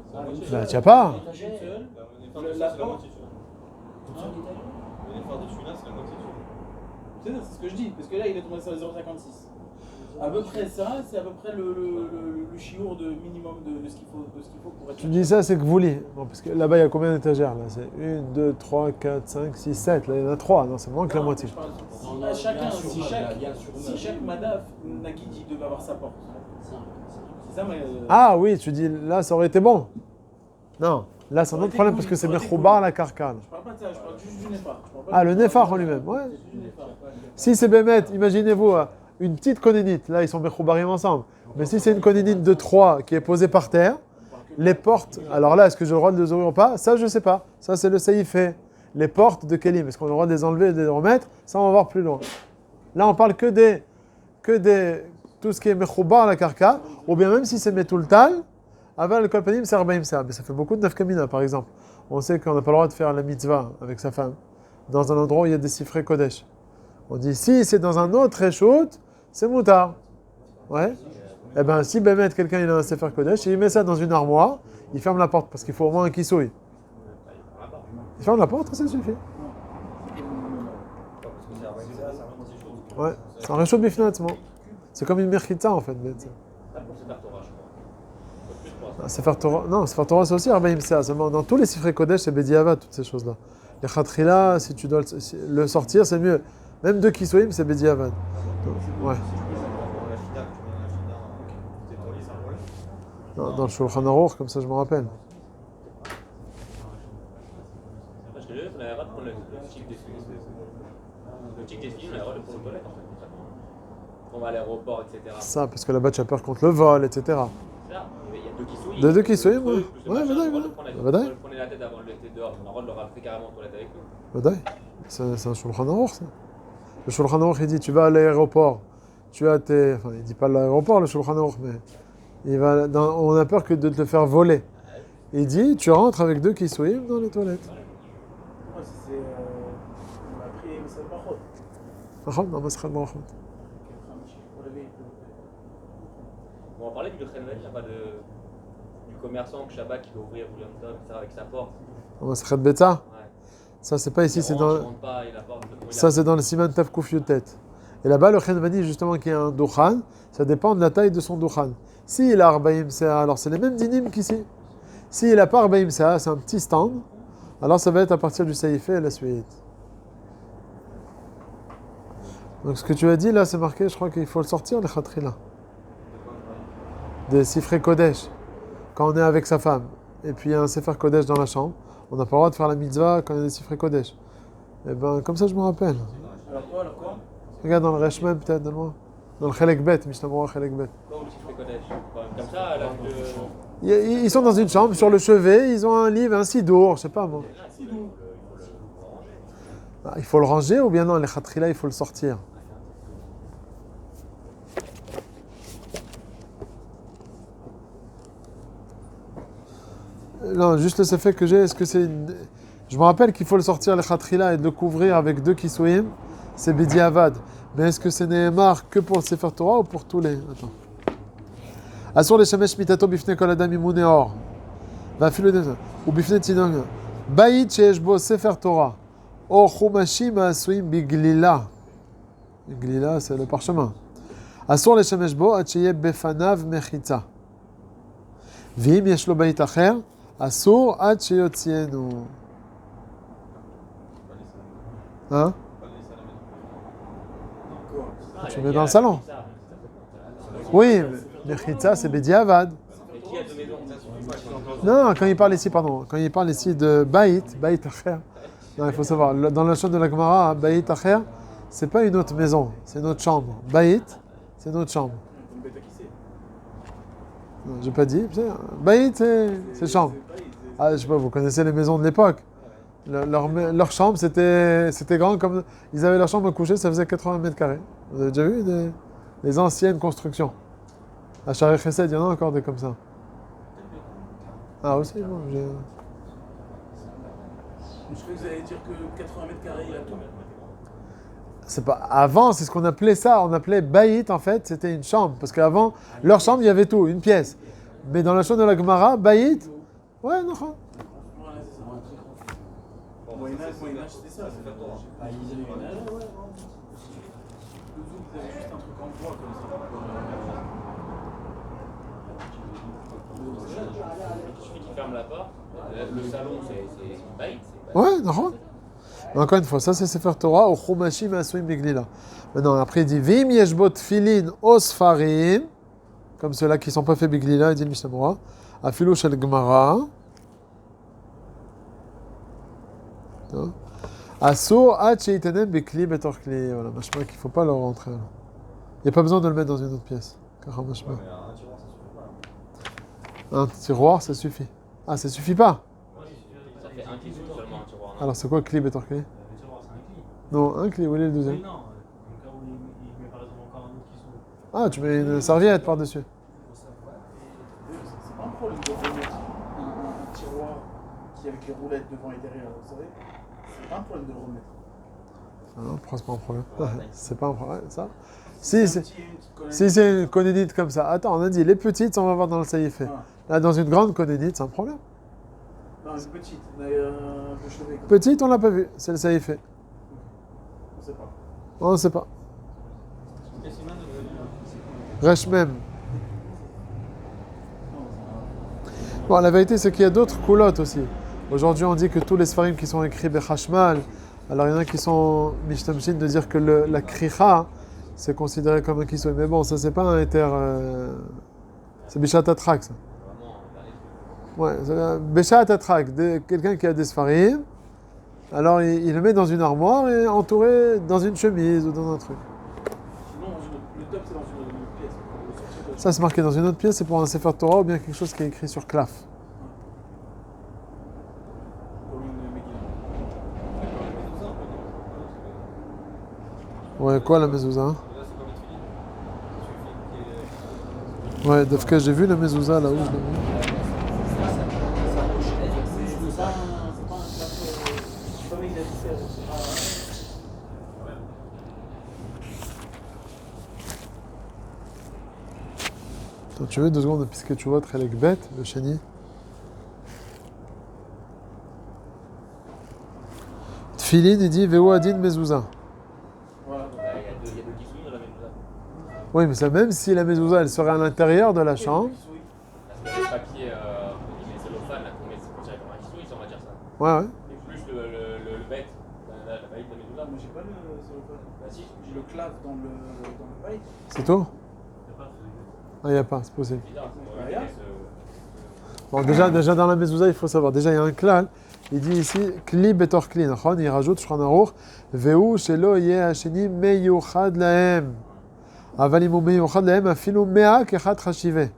Bah, tu as pas. D'une seule. C'est la moitié, tu vois. Le effort de celui-là, c'est la moitié, tu vois. C'est ce que je dis, parce que là, il est tombé sur les 0,56. À peu près ça, c'est à peu près le chiour de minimum de ce qu'il faut pour être. Tu dis ça, c'est que vous lisez. Bon, parce que là-bas, il y a combien d'étagères là? C'est 1, 2, 3, 4, 5, 6, 7. Là, il y en a 3. Non, c'est moins que la moitié. Je parle, Non, si chacun, sur si neuf, chaque, il y a sur si neuf. chaque madaf, Nagid, il devait avoir sa porte. C'est ça, mais. Ah oui, tu dis là, ça aurait été bon. Non, là, c'est un autre problème parce que c'est Mechoubar la carcane. Je parle pas de ça, je parle juste du Néphar. Ah, le Néphar en lui-même, ouais. Du Néphar. Si c'est Bémet, imaginez-vous, une petite konénite, là ils sont mechoubarim ensemble. Mais si c'est une konénite de 3 qui est posée par terre, les portes, alors là, est-ce que j'ai le droit de les ouvrir ou pas? Ça, je ne sais pas. Ça, c'est le saïfé. Les portes de Kélim, est-ce qu'on a le droit de les enlever et de les remettre? Ça, on va voir plus loin. Là, on parle que des tout ce qui est mechoubar la karka, ou bien même si c'est metultal, avant le kolpanim, c'est arbaim sa. Mais ça fait beaucoup de nafkamina, par exemple. On sait qu'on n'a pas le droit de faire la mitzvah avec sa femme dans un endroit où il y a des sifrés kodesh. On dit si c'est dans un autre échoute, c'est moutard. Ouais. Eh bien, si Bémet, quelqu'un il a un sefer kodesh, il met ça dans une armoire, il ferme la porte parce qu'il faut au moins un kisouille. Il ferme la porte, ça suffit. Ouais, c'est un réchaud bifnatement. C'est comme une merchita en fait. Sefer Torah, non, Sefer Torah c'est aussi Arbaim Sea. Dans tous les sifrei kodesh, c'est Bediavad, toutes ces choses-là. Les Khatrila, si tu dois le sortir, c'est mieux. Même deux Kisouim, c'est Bediavad. Ouais. Non, dans le Shulchan Aruch, comme ça je me rappelle. Parce que on a le droit de prendre le tic des filles. Le tic des filles, on a le droit de prendre le toilette en fait. On va à l'aéroport, etc. Ça, parce que là-bas tu as peur contre le vol, etc. Ça, mais il y a deux qui souillent. Deux qui souillent, ouais. Ouais, Ouais, Vadaï. On prenait la tête avant de le laisser dehors, on a le droit de le rentrer carrément en toilette avec nous. Vadaï. C'est un Shulchan Aruch, ça. Le Shulchan Aruch, il dit tu vas à l'aéroport, tu as tes. Enfin, il dit pas l'aéroport, le Shulchan Aruch, mais. On a peur que de te le faire voler. Il dit, tu rentres avec deux qui souillent dans les toilettes. Moi, c'est. On m'a pris, mais c'est pas trop. Non, mais c'est bon. Bon, on parlait du Khenven, là-bas du commerçant que Shabbat qui va ouvrir William Top, etc. avec sa porte. On se bêta. Ouais. Ça, c'est pas ici, c'est dans. Ça, c'est dans le Siman Tav Kuf Yutet. Et là-bas, le Khenvani, justement, qui est un Dukhan, ça dépend de la taille de son Dukhan. S'il a Arbaïm Sea, alors c'est les mêmes dynimes qu'ici. S'il n'a pas Arbaïm Sea, c'est un petit stand, alors ça va être à partir du Saïfé et la suite. Donc ce que tu as dit là, c'est marqué, je crois qu'il faut le sortir, les khatrila. Des sifrei kodesh, quand on est avec sa femme. Et puis il y a un sefer kodesh dans la chambre, on n'a pas le droit de faire la mitzvah quand il y a des sifrei kodesh. Et ben comme ça je me rappelle. Alors quoi? Regarde dans le Reshman peut-être, donne-moi. Dans le Chelek Bet, Mishnah Chelek Bet. Comme ça, là, Ils sont dans une chambre, sur le chevet, ils ont un livre, un sidour, je sais pas moi. Il faut le ranger ou bien non, les khatrila, il faut le sortir. Non, juste le fait que j'ai, est-ce que c'est... Je me rappelle qu'il faut le sortir, les khatrila, et de le couvrir avec deux kisouim, c'est Bediavad. Mais est-ce que c'est Nehemar que pour le Sefer Torah ou pour tous les... Attends. Asur les shamesh mitato bifne kol adam imune or. Vafilu de ou bifne tinong. Bayit sheyesh bo Sefer Torah. O chumashim asuim biglila. Biglila, c'est le parchemin. Asur les shamesh bo ad sheyeh befanav mechitza. Vim yesh lo bayit acher. Asur ad sheyotzienu. Hein? Tu mets dans le salon. Oui, Mechitza, c'est Bediavad. Non, quand il parle ici, de Baït Acher. Non, il faut savoir, dans la chambre de la Gemara, Baït Acher, c'est pas une autre maison, c'est notre chambre. Baït, c'est notre chambre. Non, j'ai pas dit. Baït, c'est chambre. Ah, je sais pas, vous connaissez les maisons de l'époque. Leur chambre, c'était grand comme... Ils avaient leur chambre couchée, ça faisait 80 mètres carrés. Vous avez déjà vu les anciennes constructions? À Shari Chesed, il y en a encore des comme ça. Ah aussi, moi, j'ai... Je crois que vous allez dire que 80 mètres carrés, il y a tout. C'est pas... Avant, c'est ce qu'on appelait ça. On appelait Baït, en fait, c'était une chambre. Parce qu'avant, leur chambre, il y avait tout, une pièce. Mais dans la chambre de la Gemara, Baït... Ouais, non. Moyen-Âge, c'était ça, c'est pas toi. Ah, ils avaient une âge, ouais. Le zouk, vous avez juste un truc en bois comme ça. Il suffit qu'il ferme la porte. Le salon, c'est baït. Ouais, non. Encore une fois, ça c'est Sefer Torah au Chumashim Asuim Biglila. Maintenant, après il dit Vim Yeshbot Filin Osfarim, comme ceux-là qui ne sont pas faits Biglila, il dit le Mishnah Berurah, Afilu Shel Gemara. Asur ad sheitenem bekli betor kli. Voilà, machma qu'il ne faut pas leur rentrer. Il n'y a pas besoin de le mettre dans une autre pièce. Carrément, Ouais, mais un tiroir, ça suffit pas. un tiroir, ça suffit. Ah, ça suffit pas. Ça fait un kli seulement un tiroir. non Alors, c'est quoi cli, betor cli? Le tiroir, c'est un cli. Non, un cli, où est le Oui, deuxième? non. Dans le cas où il met par exemple encore un autre qui s'ouvre. Ah, tu mets une serviette par-dessus. Pour ça, ouais. C'est pas un problème de remettre un tiroir qui avec les roulettes devant et derrière, vous savez. C'est pas un problème de le remettre. Ah non, pourquoi c'est pas un problème? Ouais. C'est pas un problème, ça? C'est Si, un c'est... petit- une petite colonne. Si c'est une conédite comme ça. Attends, on a dit les petites, on va voir dans le saïfé. Ah. Là, dans une grande conédite, c'est un problème. Non, une petite, mais un peu chevet. quoi. Petite, on l'a pas vu. C'est le saïfé. On sait pas. On ne sait pas. Et c'est mal de Resh même. Non, c'est Bon, la vérité, c'est qu'il y a d'autres coulottes aussi. Aujourd'hui, on dit que tous les sfarim qui sont écrits Bechashmal, alors il y en a qui sont mishtamshin de dire que la kricha, c'est considéré comme un kisoy. Mais bon, ça, c'est pas un éther. C'est Bishat Atrak, ça. Vraiment, Ouais, c'est Bishat Atrak, quelqu'un qui a des sfarim, alors il le met dans une armoire et entouré dans une chemise ou dans un truc. Sinon, le top, c'est dans une pièce. Pour le sortir de- Ça, c'est marqué dans une autre pièce, c'est pour un Sefer Torah ou bien quelque chose qui est écrit sur claf. Comme une Megillah. Ouais, quoi la mezouza, hein? Là, c'est comme une filine. Il suffit qu'il y ait- Ouais, Dafka, j'ai vu la mezouza là où je l'ai vu. C'est pas un clap. Comme il a dit faire. C'est pas. Attends, tu veux 2 secondes, puisque tu vois Trelek Bet, le chéni. Tfilin, il dit Veo Adin Mezouza. Voilà. il y a deux kissouilles dans la mezouza. Oui, mais ça, même si la mezouza elle serait à l'intérieur de la chambre. Parce que les papiers, les cellophanes, là, qu'on met, c'est considéré comme un kissouille, on va dire ça. Ouais, ouais. Et plus le bête, la baïde de la mezouza. Moi, j'ai pas le cellophane. Bah si, J'ai le clav dans le bail. C'est tout? Il n'y a pas de. Ah, il n'y a pas, c'est possible. c'est bizarre. Ouais, Ouais, regarde. Bon, déjà dans la mezouza, il faut savoir. Déjà, il y a un klal. Il dit ici, Kli betor kli. Il rajoute, Shulchan Aruch, Veu shelo yeh hasheni meyuchad lahem. Aval imu meyuchad lahem afilu mea kechat chashiveh.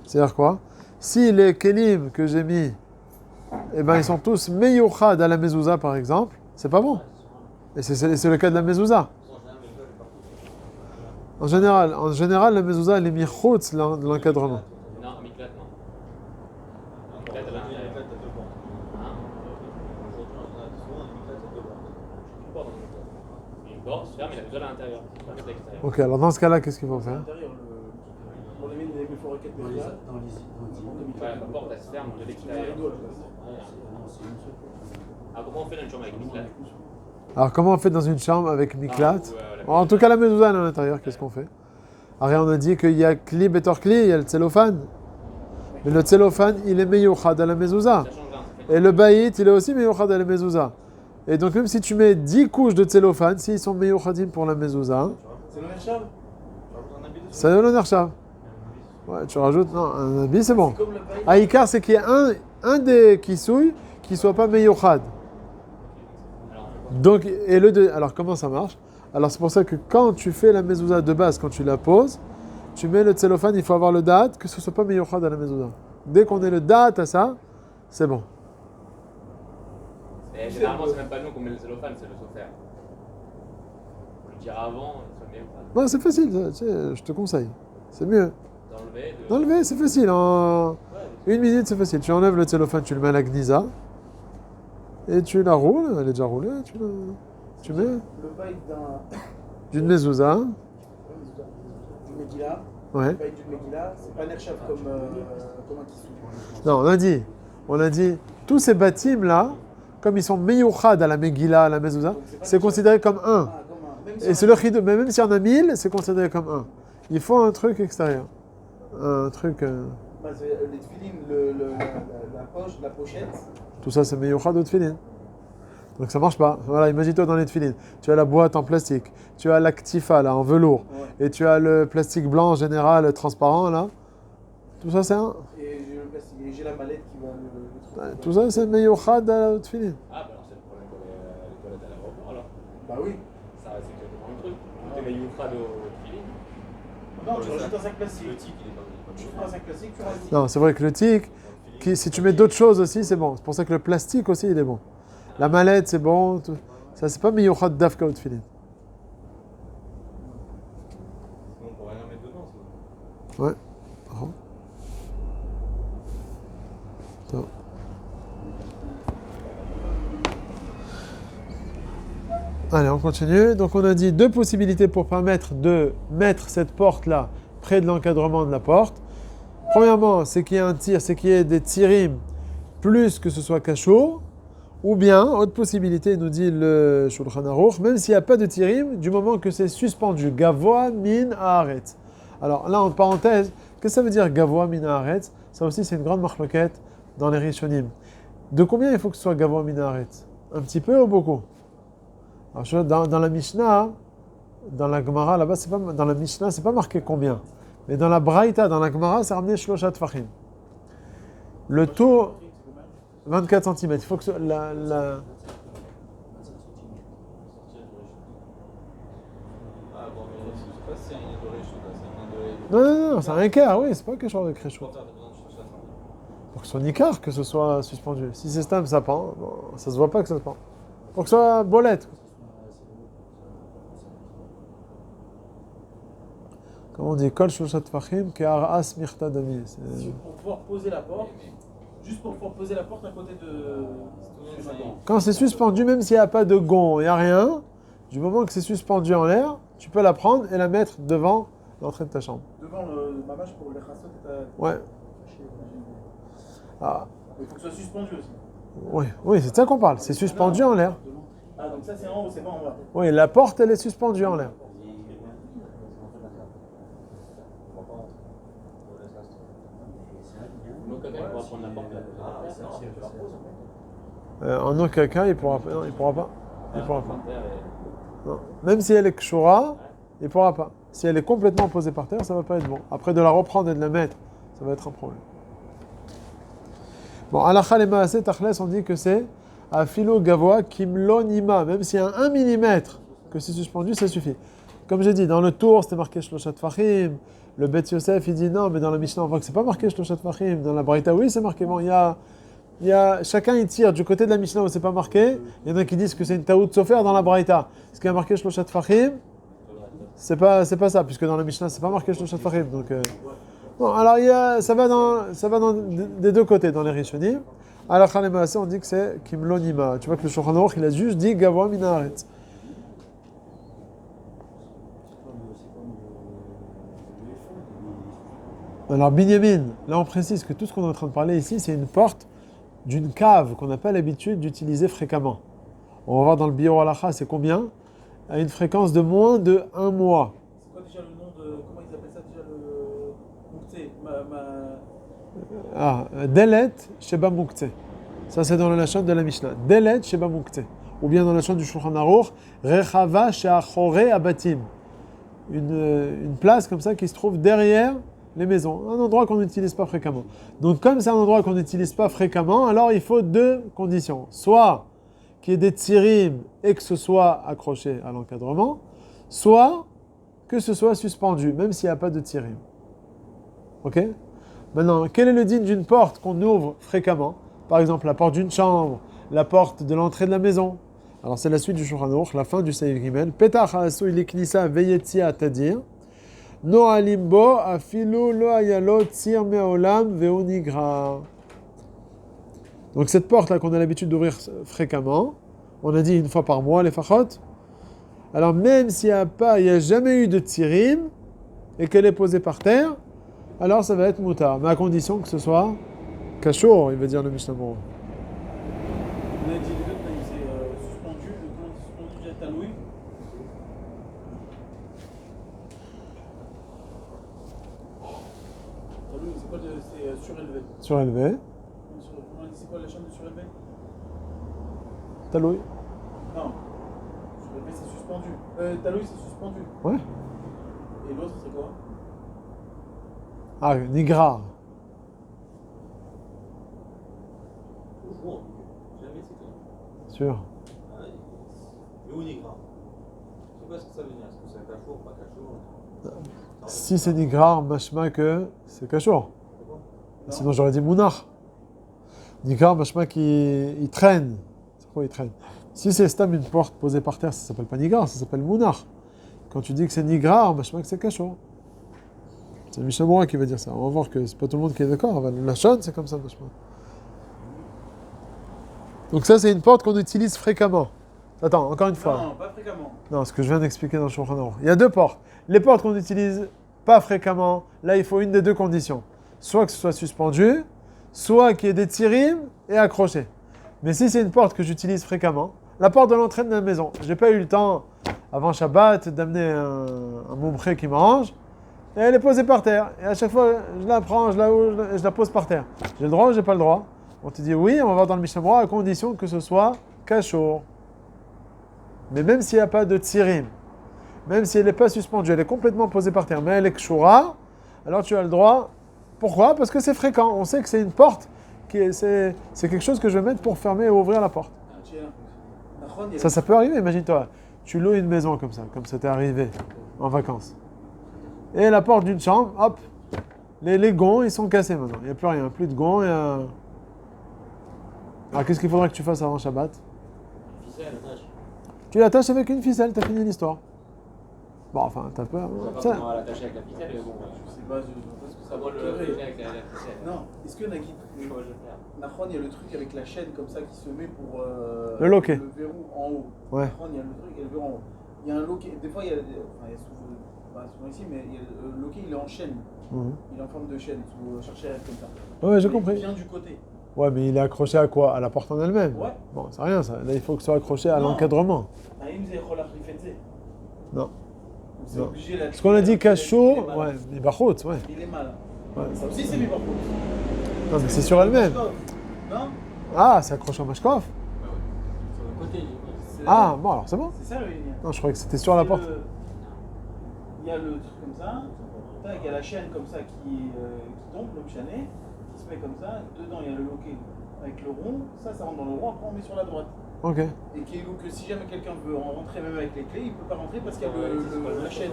C'est-à-dire quoi? Si les kelim que j'ai mis, eh ben, ils sont tous meyuchad à la mezouza, par exemple, c'est pas bon. Et c'est le cas de la mezouza. En général, la mezouza, elle est michoutz de l'encadrement. Non, Miklat, non. Miklat, Miklat, à l'intérieur. Miklat, t'as deux bancs. Hein Aujourd'hui, on a souvent un Miklat, t'as deux bancs. Une porte dans le Miklat. Une porte se ferme, il a besoin à l'intérieur. Pas mettre à l'extérieur. Ok, alors dans ce cas-là, qu'est-ce qu'il faut À faire? l'intérieur, on les met des raquettes Dans Megillah. les. Ouais, la porte, elle se ferme de l'extérieur. rideau, là. Non, c'est une seule porte. Alors, comment on fait dans une chambre avec Miklat Alors, comment on fait dans une chambre avec Miklat? la En tout cas, la mezouza elle est à l'intérieur, qu'est-ce qu'on fait? Alors, on a dit qu'il y a Kli betor Kli, il y a le cellophane. Mais le cellophane, il est meyouchad à la mezouza. Ça change rien, ça fait Et le baït, il est aussi meyouchad à la mezouza. Et donc, même si tu mets 10 couches de cellophane, s'ils sont meyouchadim pour la mezouza, C'est le Nerchav. Tu rajoutes un habit dessus. ça donne l'honneur shav. Ouais, tu rajoutes, non, un habit, c'est bon. C'est comme le bail. Aïkar, c'est qu'il y a un des kissouilles qui soit pas meyouchad. Donc, alors comment ça marche? Alors c'est pour ça que quand tu fais la mezouza de base, quand tu la poses, tu mets le cellophane, il faut avoir le date, que ce soit pas meyouchad à la mezouza. Dès qu'on ait le date à ça, c'est bon. Et généralement, c'est même pas nous qu'on met le cellophane, c'est le sofer. On le dira avant, ça met pas. Non, c'est facile, ça, tu sais, je te conseille. C'est mieux. D'enlever, de. D'enlever, c'est facile. En Ouais, 1 minute, c'est facile. Tu enlèves le cellophane, tu le mets à la gnisa, et tu la roules, elle est déjà roulée, tu mets Le bail d'une mezouza. du Megillah. Ouais. Le bail du Megillah, c'est pas Nerchav comme un kissou. Non, on a dit, tous ces bâtiments là, comme ils sont meyouchad à la Megillah, à la mezouza, c'est considéré comme un. Ah, comme un. Même Et c'est le chidou, mais même s'il y en a 1000, c'est considéré comme un. Il faut un truc extérieur. Un truc. Bah, c'est les tefilines, la poche, la pochette. Tout ça, c'est meyouchad ou tefilin. Donc ça marche pas. Voilà, imagine-toi dans les tefilin. Tu as la boîte en plastique, tu as la ktifa là, en velours, Ouais. et tu as le plastique blanc en général, transparent là. Tout ça, c'est un. Et j'ai le plastique. Et j'ai la mallette qui va le truc. Tout ça, c'est meyouchad à tefilin. Ah, bah alors c'est le problème pour les toilettes à l'aéroport alors. Bah oui. Ça, c'est exactement le truc. Tout est meilleur au feeling. Non, tu rajoutes un sac Le plastique. tic, il est pas Tu prends un sac plastique, tu rajoutes. Non, c'est vrai que le tic, si tu mets d'autres choses aussi, c'est bon. C'est pour ça que le plastique aussi, il est bon. La mallette, c'est bon. Ça, c'est pas miyuchat dafka ou tefillin. Sinon, on pourrait rien mettre dedans. Ça. Ouais. Ça. Allez, on continue. Donc, on a dit deux possibilités pour permettre de mettre cette porte-là près de l'encadrement de la porte. Premièrement, c'est qu'il y ait un tir, c'est qu'il y ait des tirim plus que ce soit cachot. Ou bien, autre possibilité, nous dit le Shulchan Aruch, même s'il n'y a pas de tirim, du moment que c'est suspendu. Gavoa min haaretz. Alors là, en parenthèse, qu'est-ce que ça veut dire gavoa min haaretz? Ça aussi, c'est une grande marloquette dans les Rishonim. De combien il faut que ce soit gavoa min haaretz? Un petit peu ou beaucoup? Alors, dans la Mishnah, dans la Gemara, là-bas, c'est pas, dans la Mishnah, c'est pas marqué combien. Mais dans la Braïta, dans la Gemara, c'est ramené Shloshat Fachim. Le tour, 24 cm. Il faut que la... Ah bon, mais je sais pas si c'est un doré, c'est un doré. Non, c'est un quart, oui, c'est pas quelque chose de créchou. Quand t'as besoin de chercher ça. Pour que ce soit nicard, que ce soit suspendu. Si c'est stam, ça pend. Bon, ça se voit pas que ça se pend. Pour que ce soit bolette. Comment on dit? Kol Shloshat Fachim, Ke'ar'as Mirta Dami. Pour pouvoir poser la porte, juste pour pouvoir poser la porte à côté de. Quand c'est suspendu, même s'il n'y a pas de gond, il n'y a rien, du moment que c'est suspendu en l'air, tu peux la prendre et la mettre devant l'entrée de ta chambre. Devant le mamage pour les chassot et ta. Ouais. Ah, Il faut que ce soit suspendu aussi. oui, c'est de ça qu'on parle. C'est suspendu en l'air. Ah, donc ça c'est en haut, c'est pas en bas. Oui, la porte, elle est suspendue en l'air. Donc quelqu'un pourra prendre la porte là. Ah, c'est non, tu la poses. En aucun cas, il pourra pas. Non, il pourra pas. Il pourra pas. Par terre et- Non. Même si elle est kshura, il pourra pas. Si elle est complètement posée par terre, ça va pas être bon. Après, de la reprendre et de la mettre, ça va être un problème. Bon, halakha le maaseh tachles, on dit que c'est afilo gavoa kimlonima. Même s'il y a 1 mm que c'est suspendu, ça suffit. Comme j'ai dit, dans le tour, c'était marqué shloshat fachim. Le Bet Yosef, il dit non, mais dans la Mishnah, on voit que c'est pas marqué shloshat fachim. Dans la Braïta, oui, c'est marqué. Bon, chacun il tire du côté de la Mishnah où c'est pas marqué. Il y en a qui disent que c'est une taout sofer dans la Braïta. Ce qui a marqué shloshat fachim, c'est pas ça, puisque dans la Mishnah, c'est pas marqué shloshat fachim. Donc, bon, alors ça va dans des deux côtés dans les Rishonim. Alors, on dit que c'est kimlonima. Tu vois que le Shulchan Aruch, il a juste dit gavoa min haaretz. Alors, Binyamin, là on précise que tout ce qu'on est en train de parler ici, c'est une porte d'une cave qu'on n'a pas l'habitude d'utiliser fréquemment. On va voir dans le Biur Halacha, c'est combien? À une fréquence de moins de 1 mois. C'est quoi déjà le nom de. Comment ils appellent ça déjà le. Mouktsé Delet Sheba Moukte. Ça, c'est dans le Lachon de la Mishnah. Delet Sheba Moukte. Ou bien dans le Lachon du Shulchan Aruch, Rechava She'achore Abatim. Une place comme ça qui se trouve derrière les maisons. Un endroit qu'on n'utilise pas fréquemment. Donc, comme c'est un endroit qu'on n'utilise pas fréquemment, alors il faut deux conditions. Soit qu'il y ait des tsirim et que ce soit accroché à l'encadrement, soit que ce soit suspendu, même s'il n'y a pas de tsirim. Ok? Maintenant, quel est le din d'une porte qu'on ouvre fréquemment? Par exemple, la porte d'une chambre, la porte de l'entrée de la maison. Alors, c'est la suite du Shulchan Aruch, la fin du Seif Gimel. Petach ha'asu iliknisa veyetzia tadir. No alimbo afilu lo ayalo tzir me'olam ve'unigra. Donc, cette porte-là qu'on a l'habitude d'ouvrir fréquemment, on a dit une fois par mois, les fachot. Alors, même s'il n'y a jamais eu de tzirim et qu'elle est posée par terre, alors ça va être moutar, mais à condition que ce soit kashour, il veut dire le Mishnah Berurah. On a dit les autres, c'est suspendu. Comment c'est suspendu déjà taloui? Taloui, c'est quoi c'est surélevé. Surélevé. C'est quoi la chambre de surélevé? Taloui. Non. Surélevé, c'est suspendu. Taloui, c'est suspendu. Ouais. Et l'autre, c'est quoi? Ah, nigra. Toujours. Jamais c'était. Sûr. Ah, mais où Nigra? Je sais pas ce que ça veut dire. Est-ce que c'est un cachour ou pas cachour? Si c'est Nigrar, mashma que c'est Kachour. Sinon j'aurais dit Mounach. Nigrar, mashma qu'il traîne. C'est quoi il traîne? Si c'est Stam une porte posée par terre, ça s'appelle pas Nigrar, ça s'appelle Mounach. Quand tu dis que c'est Nigrar, mashma que c'est Kachour. C'est Mishnah Berurah qui va dire ça. On va voir que c'est pas tout le monde qui est d'accord. La Shon, c'est comme ça, mashma. Donc ça, c'est une porte qu'on utilise fréquemment. Attends, encore une fois. Non, pas fréquemment. Non, ce que je viens d'expliquer dans le Shulchan Aruch. Il y a deux portes. Les portes qu'on n'utilise pas fréquemment, là, il faut une des deux conditions. Soit que ce soit suspendu, soit qu'il y ait des tsirim et accroché. Mais si c'est une porte que j'utilise fréquemment, la porte de l'entrée de la maison, j'ai pas eu le temps, avant Shabbat, d'amener un moumré qui m'arrange, et elle est posée par terre. Et à chaque fois, je la prends, je la pose par terre. J'ai le droit ou j'ai pas le droit? On te dit oui, on va voir dans le Mishnah Berurah à condition que ce soit kashour. Mais même s'il n'y a pas de tsirim, même si elle n'est pas suspendue, elle est complètement posée par terre, mais elle est kshura, alors tu as le droit. Pourquoi? Parce que c'est fréquent. On sait que c'est une porte, c'est quelque chose que je vais mettre pour fermer et ouvrir la porte. Ça peut arriver, imagine-toi. Tu loues une maison comme ça t'est arrivé en vacances. Et la porte d'une chambre, hop, les gonds, ils sont cassés maintenant. Il n'y a plus rien, plus de gonds. Alors qu'est-ce qu'il faudrait que tu fasses avant Shabbat? Ficelle, attache. Tu l'attaches avec une ficelle, t'as fini l'histoire. Bon, enfin, t'as peur. On va pas Ça- comment l'attacher avec la ficelle, mais bon. Je sais pas, je pense que ça Ça va va le pleurer. faire avec la ficelle. Non, est-ce que Nagui. Comment je vais faire? Nahon, il y a le truc avec la chaîne comme ça qui se met pour Le loquet. le verrou en haut. Ouais. Nahon, il y a le truc et le verrou en haut. Il y a un loquet. Des fois, il y a, enfin, il y a souvent, pas souvent ici, mais il y a le loquet, il est en chaîne. Mhm. Il est en forme de chaîne, sous chercher comme ça. Ouais, j'ai Mais compris. Il vient du côté. Ouais, mais il est accroché à quoi? À la porte en elle-même. Ouais. Bon, c'est rien ça. Là, il faut que ce soit accroché à Non. l'encadrement. Naïm Zéchola Rifetze. Non. Donc c'est Non. obligé là. Ce qu'on a dit cachot, ouais, mais bachot, ouais. Il est mal. Ouais. Ça aussi, c'est mis par contre. Non, mais c'est sur elle-même. Non. Ah, c'est accroché au mashkof. Sur le côté, C'est- Ah, bon, alors c'est bon. C'est ça le lien. Non, je croyais que c'était sur la C'est porte. Il y a le truc comme ça, tac, il y a la chaîne comme ça qui tombe, le chané, qui se met comme ça, dedans il y a le loquet avec le rond, ça rentre dans le rond, après on met sur la droite. Ok. Et qui est que si jamais quelqu'un veut rentrer même avec les clés, il peut pas rentrer parce qu'il y a la chaîne.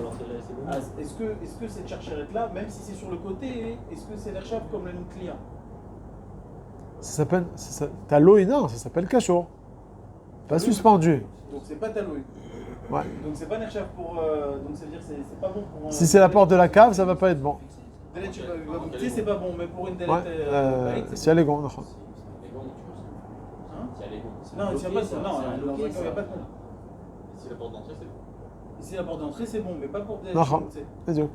Ah, est-ce que cette charcherette là, même si c'est sur le côté, est-ce que c'est l'erchaf comme le client? Ça s'appelle. T'as l'eau, non, ça s'appelle cachot. Pas suspendu. Donc c'est pas taloué. Ouais. Donc c'est pas un erchaf pour. Donc ça veut dire que c'est pas bon pour. Si c'est la porte de la cave, ça va pas être bon. Délai, tu sais, c'est pas bon, mais pour une délai. Ouais. Si elle est gonde. Les gonds, tu vois. Hein? S'il y a les gonds. Non, il n'y a pas de. Non, dans un cas, il n'y a pas de bon. Si la porte d'entrée, c'est bon. Ici, la porte d'entrée, c'est bon, mais pas pour des. Non, tu sais. c'est Dieu.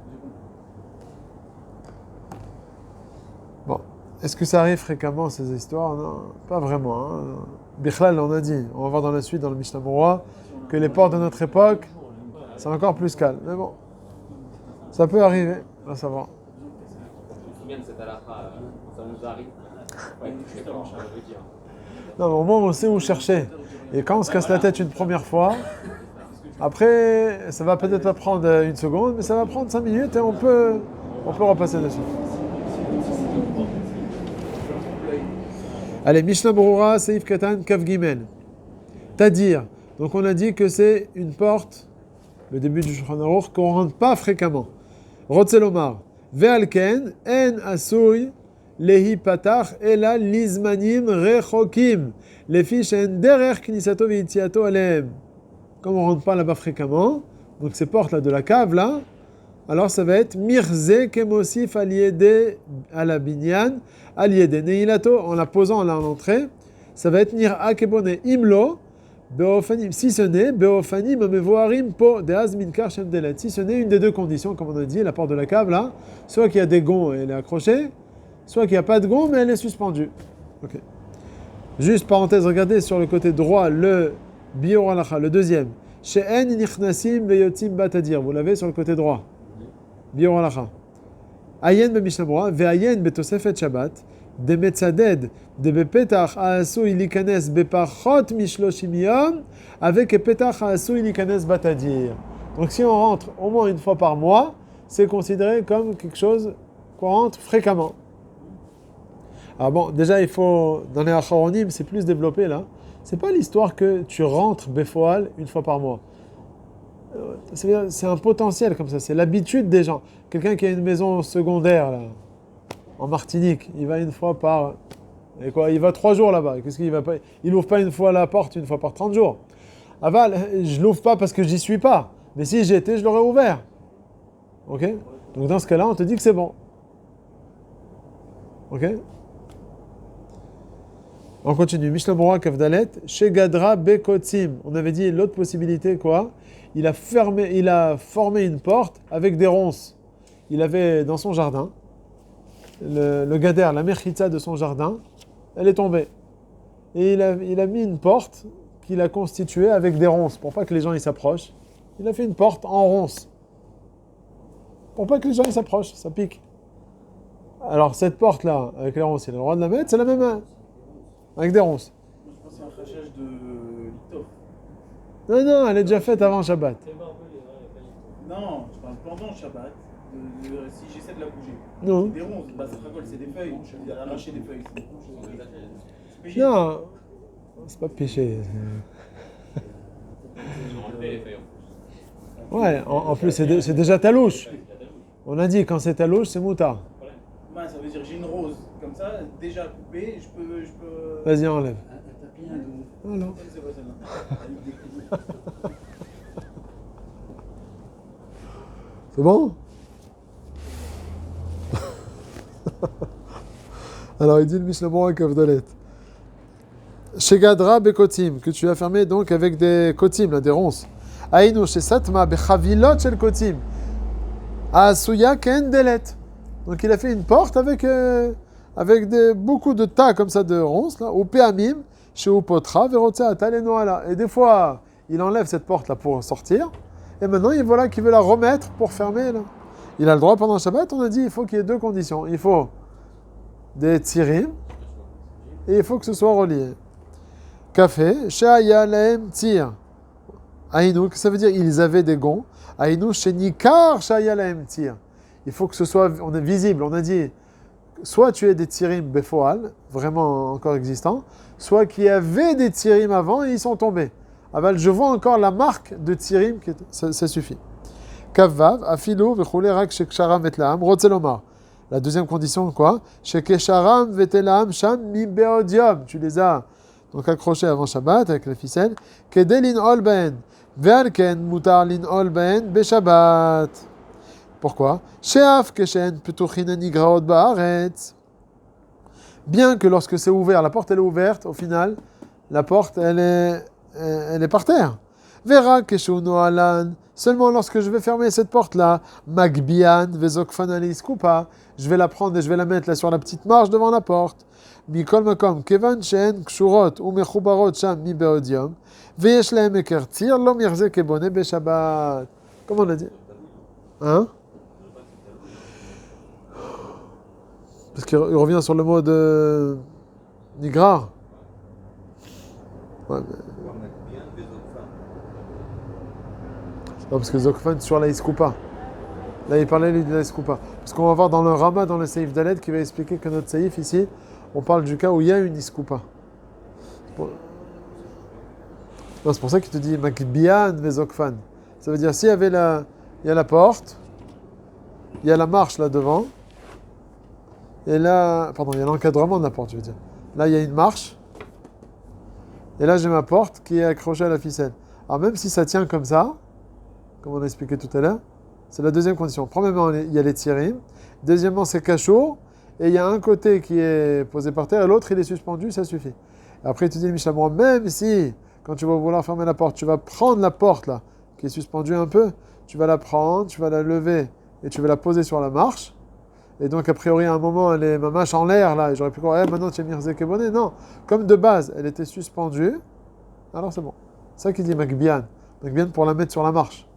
Bon. Est-ce que ça arrive fréquemment ces histoires? Non, pas vraiment. Hein. Bichlal, on a dit. On va voir dans la suite, dans le Mishnah Berurah, que les portes de notre époque, c'est encore plus calme. Mais bon, ça peut arriver, à savoir. Je me souviens de cette halakha, ça nous arrive. Ouais, juste avant, je veux dire. Non, mais au moins, on sait où chercher. Et quand on se casse la tête une première fois, après, ça va peut-être pas prendre une seconde, mais ça va prendre 5 minutes et on peut repasser dessus. Allez, Mishnah Berurah, Seif Katan, Kaf Gimel. C'est-à-dire, donc on a dit que c'est une porte, le début du Shulchan Aruch, qu'on ne rentre pas fréquemment. Rotzelomar, Ve'alken, En Asui, Lehi Patach, Ela Lizmanim Rechokim, les fiches En Derer Knisato Veitiato Alem. Comme on ne rentre pas là-bas fréquemment, donc ces portes-là de la cave, là, alors ça va être Mirze Kemosif Aliede à la Binyan, Aliede Neilato, en la posant là en entrée, ça va être Nir Akebone Imlo, Beofanim, si ce n'est Beofanim Amevoarim Po Deaz Minkar Shem Delet. Si ce n'est une des deux conditions, comme on a dit, la porte de la cave là, soit qu'il y a des gonds et elle est accrochée, soit qu'il n'y a pas de gonds mais elle est suspendue. Ok. Juste parenthèse, regardez sur le côté droit le Biur Halacha, le deuxième. She'en nichnasim veyotzim batadir. Vous l'avez sur le côté droit. Biur Halacha. Ayen be Mishnah Berurah, ve'ayen betosefet Shabbat, de metzaded, de bepetach ha'asu ilikanes bepachot mishloshim yom, avec petach ha'asu ilikanes batadir. Donc si on rentre au moins une fois par mois, c'est considéré comme quelque chose qu'on rentre fréquemment. Ah bon, déjà il faut, dans les Acharonim, c'est plus développé là. C'est pas l'histoire que tu rentres Befoal une fois par mois. c'est un potentiel comme ça, c'est l'habitude des gens. Quelqu'un qui a une maison secondaire là, en Martinique, il va une fois par... Et quoi, il va 3 jours là-bas. Qu'est-ce qu'il va pas? Il ouvre pas une fois la porte, une fois par 30 jours. Aval, je l'ouvre pas parce que j'y suis pas. Mais si j'y étais, je l'aurais ouvert. Ok? Donc dans ce cas-là, on te dit que c'est bon. Ok? On continue. Mishnah Berurah Kavdalet, chez Gadra Bekotzim. On avait dit l'autre possibilité, quoi? Il a formé une porte avec des ronces. Il avait dans son jardin, le gader, la mechitza de son jardin, elle est tombée. Et il a mis une porte qu'il a constituée avec des ronces, pour pas que les gens ils s'approchent. Il a fait une porte en ronces. Pour pas que les gens ils s'approchent, ça pique. Alors cette porte-là, avec les ronces, il a le droit de la mettre, c'est la même, avec des ronces. Je pense que c'est un crachage de lito. Non, elle est déjà faite avant Shabbat. Non, je parle pendant Shabbat. Si j'essaie de la bouger. Non. C'est des ronces, bah, ça fragole, c'est des feuilles. Il a arraché des feuilles. C'est péché. Non, c'est pas péché. Ouais, en plus c'est déjà talouche. On a dit quand c'est talouche, c'est mouta. Ouais, ça veut dire j'ai une rose comme ça, déjà coupée, je peux... Vas-y, enlève. Un tapis, un dos. Voilà. C'est quoi celle-là? Avec des clous. C'est bon? Alors il dit le Mishnah Berurah Kavdalet. Chez Gadra Bekotim, que tu as fermé donc avec des kotim, là, des ronces. Aïnou chez Satma Bechavilot shel kotim. Asuya ken delet. Donc il a fait une porte avec beaucoup de tas comme ça de ronces, là, ou peamim, chez Upotra, Verotza Atal et Noala. Et des fois, il enlève cette porte là pour sortir, et maintenant il voilà qu'il veut la remettre pour fermer là. Il a le droit pendant le Shabbat, on a dit il faut qu'il y ait 2 conditions. Il faut des tsirim, et il faut que ce soit relié. Café, Shaya Laem Tir. Aïnou, ça veut dire ils avaient des gonds. Aïnou, chez Nikar Shaya Laem Tir. Il faut que ce soit on est visible. On a dit soit tu es des tsirim befoal, vraiment encore existants, soit qu'il y avait des tsirim avant et ils sont tombés. Aval, je vois encore la marque de tsirim, ça suffit. Kavav, afilou, vechule rak sheksharam vetlaam, rotzelomar. La deuxième condition, quoi? Shekesharam vetelaam sham mi beodium. Tu les as donc accrochés avant Shabbat avec la ficelle. Kedelin ol ben, ve'alken mutar lin ol ben beshabbat. Pourquoi? Sheaf keshen petuchin nigraot baaretz. Bien que lorsque c'est ouvert, la porte elle est ouverte, au final, la porte elle est par terre. Vera keshuno alan. Seulement lorsque je vais fermer cette porte-là, Magbian, Vezokfan alis Kupa, je vais la prendre et je vais la mettre là sur la petite marche devant la porte. Mikol Makom, Kevan Shen, Kshurot, ou Mechubarot Sham, Mi Beodium, Veyesh Lahem Ekertir, Lom Yerze Kebone Beshabbat. Comment on a dit? Hein? Parce qu'il revient sur le mot de Nigrar. Ouais, mais... Non, parce que Zokfan sur la Iskoupa. Là, il parlait lui de la Iskoupa. Parce qu'on va voir dans le Rama, dans le Seif Dalet, qui va expliquer que notre Seif ici, on parle du cas où il y a une Iskoupa. Non, c'est pour ça qu'il te dit Makbian Vezokfan. Ça veut dire s'il y avait il y a la porte, il y a la marche là devant, et là, pardon, il y a l'encadrement de la porte, je veux dire. Là, il y a une marche, et là, j'ai ma porte qui est accrochée à la ficelle. Alors, même si ça tient comme ça, comme on a expliqué tout à l'heure, c'est la deuxième condition. Premièrement, il y a les tirim. Deuxièmement, c'est cachot. Et il y a un côté qui est posé par terre et l'autre, il est suspendu, ça suffit. Après, tu dis le Mishnah Berurah, même si, quand tu vas vouloir fermer la porte, tu vas prendre la porte là, qui est suspendue un peu, tu vas la prendre, tu vas la lever et tu vas la poser sur la marche. Et donc, a priori, à un moment, elle est ma marche en l'air là, et j'aurais pu croire, maintenant tu es mirze kebonné. Non, comme de base, elle était suspendue, alors c'est bon. C'est ça qui dit Makbian. Makbian pour la mettre sur la marche.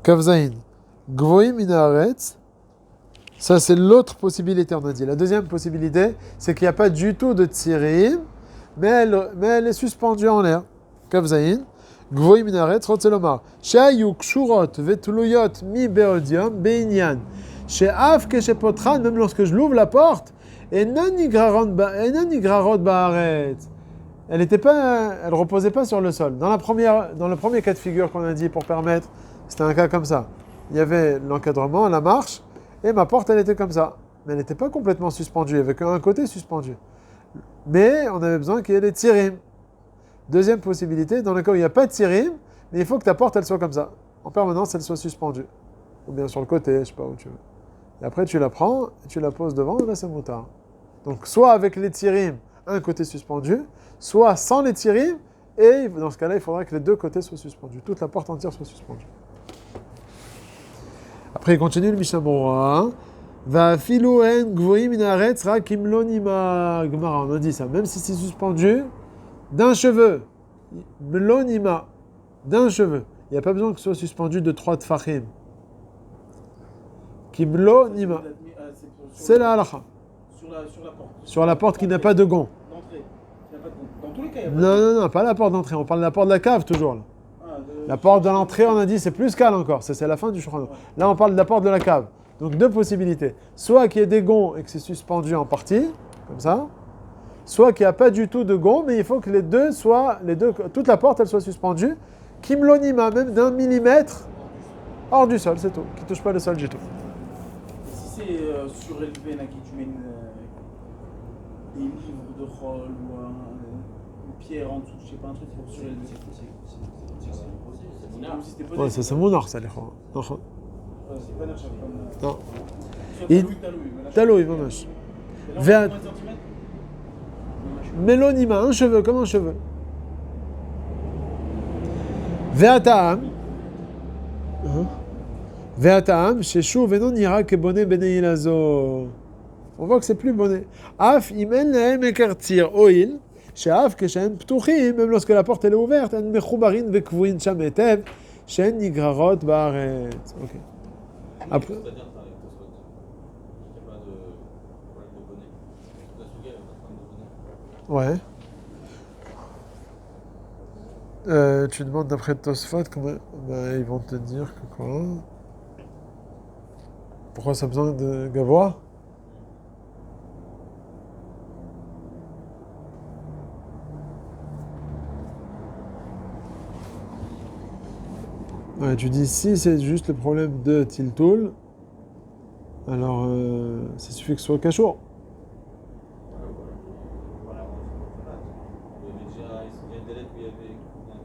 Kavzaïn. Gvoim minaretz. Ça, c'est l'autre possibilité, on a dit. La deuxième possibilité, c'est qu'il n'y a pas du tout de tsirim, mais elle est suspendue en l'air. Kavzaïn. Gvoim minaretz, rotzelomar. Sheayu kshurot vetuluyot mi beodium beinyan. Sheaf keshepotran, même lorsque je l'ouvre la porte, et non igrarot baaretz. elle reposait pas sur le sol. Dans le premier cas de figure qu'on a dit pour permettre, c'était un cas comme ça. Il y avait l'encadrement, la marche, et ma porte, elle était comme ça. Mais elle n'était pas complètement suspendue, il n'y avait qu'un côté suspendu. Mais on avait besoin qu'il y ait des tirim. Deuxième possibilité, dans le cas où il n'y a pas de tirim, mais il faut que ta porte, elle soit comme ça. En permanence, elle soit suspendue. Ou bien sur le côté, je ne sais pas où tu veux. Et après, tu la prends, et tu la poses devant, et là, c'est moutard. Donc, soit avec les tirim, un côté suspendu, soit sans les tirim, et dans ce cas-là, il faudra que les deux côtés soient suspendus. Toute la porte entière soit suspendue. Après, il continue le Mishnah Berurah. Va filu en gvoim minaretz ra kimlonima. Gemara, on a dit ça. Même si c'est suspendu d'un cheveu. Mlonima. D'un cheveu. Il n'y a pas besoin que ce soit suspendu de 3 tfachim. Kimlonima. C'est la halakha. Sur la porte. Sur la porte qui n'a pas de gond. D'entrée. Il n'y a pas de gond. Dans tous les cas, il n'y a pas de Non, pas la porte d'entrée. On parle de la porte de la cave toujours. Là. gond. La porte de l'entrée, on a dit, c'est plus calme encore. C'est la fin du Shulchan Aruch. Là, on parle de la porte de la cave. Donc, deux possibilités. Soit qu'il y ait des gonds et que c'est suspendu en partie, comme ça. Soit qu'il n'y a pas du tout de gonds, mais il faut que toute la porte, elle soit suspendue. Kimlonima, même d'1 millimètre hors du sol, c'est tout. Qui ne touche pas le sol du tout. Si c'est surélevé, là, tu mets des livres de rôle ou une pierre en dessous, je sais pas, un truc pour surélever. Ouais, ça, c'est mon art, ça, les fois. Non. C'est pas n'importe quoi. Non. Il Taloui, mamash. Mélonima, un cheveu, comme un cheveu. Ve'ataam. Ve'ataam, sheshu venon ira ke bonnet bene ilazo. On voit que c'est plus bonnet. Af imen lahem ekartir oil. Sheaf keshem ptuchim, même lorsque la porte elle est ouverte, en mechubarin vekvuin sham etev, shen nigrarot baaretz. Ok. Après. C'est-à-dire, avec Tosfot, il n'y a pas de problème de bonnet. La Souga, il n'y a pas de problème de bonnet. Ouais. Tu demandes d'après Tosfot, comment ils vont te dire que quoi? Pourquoi ça a besoin de Gavois? Ouais, tu dis si c'est juste le problème de Tiltoul, alors ça suffit que ce soit Cachour. Il y avait déjà, il y a des lettres où il y avait un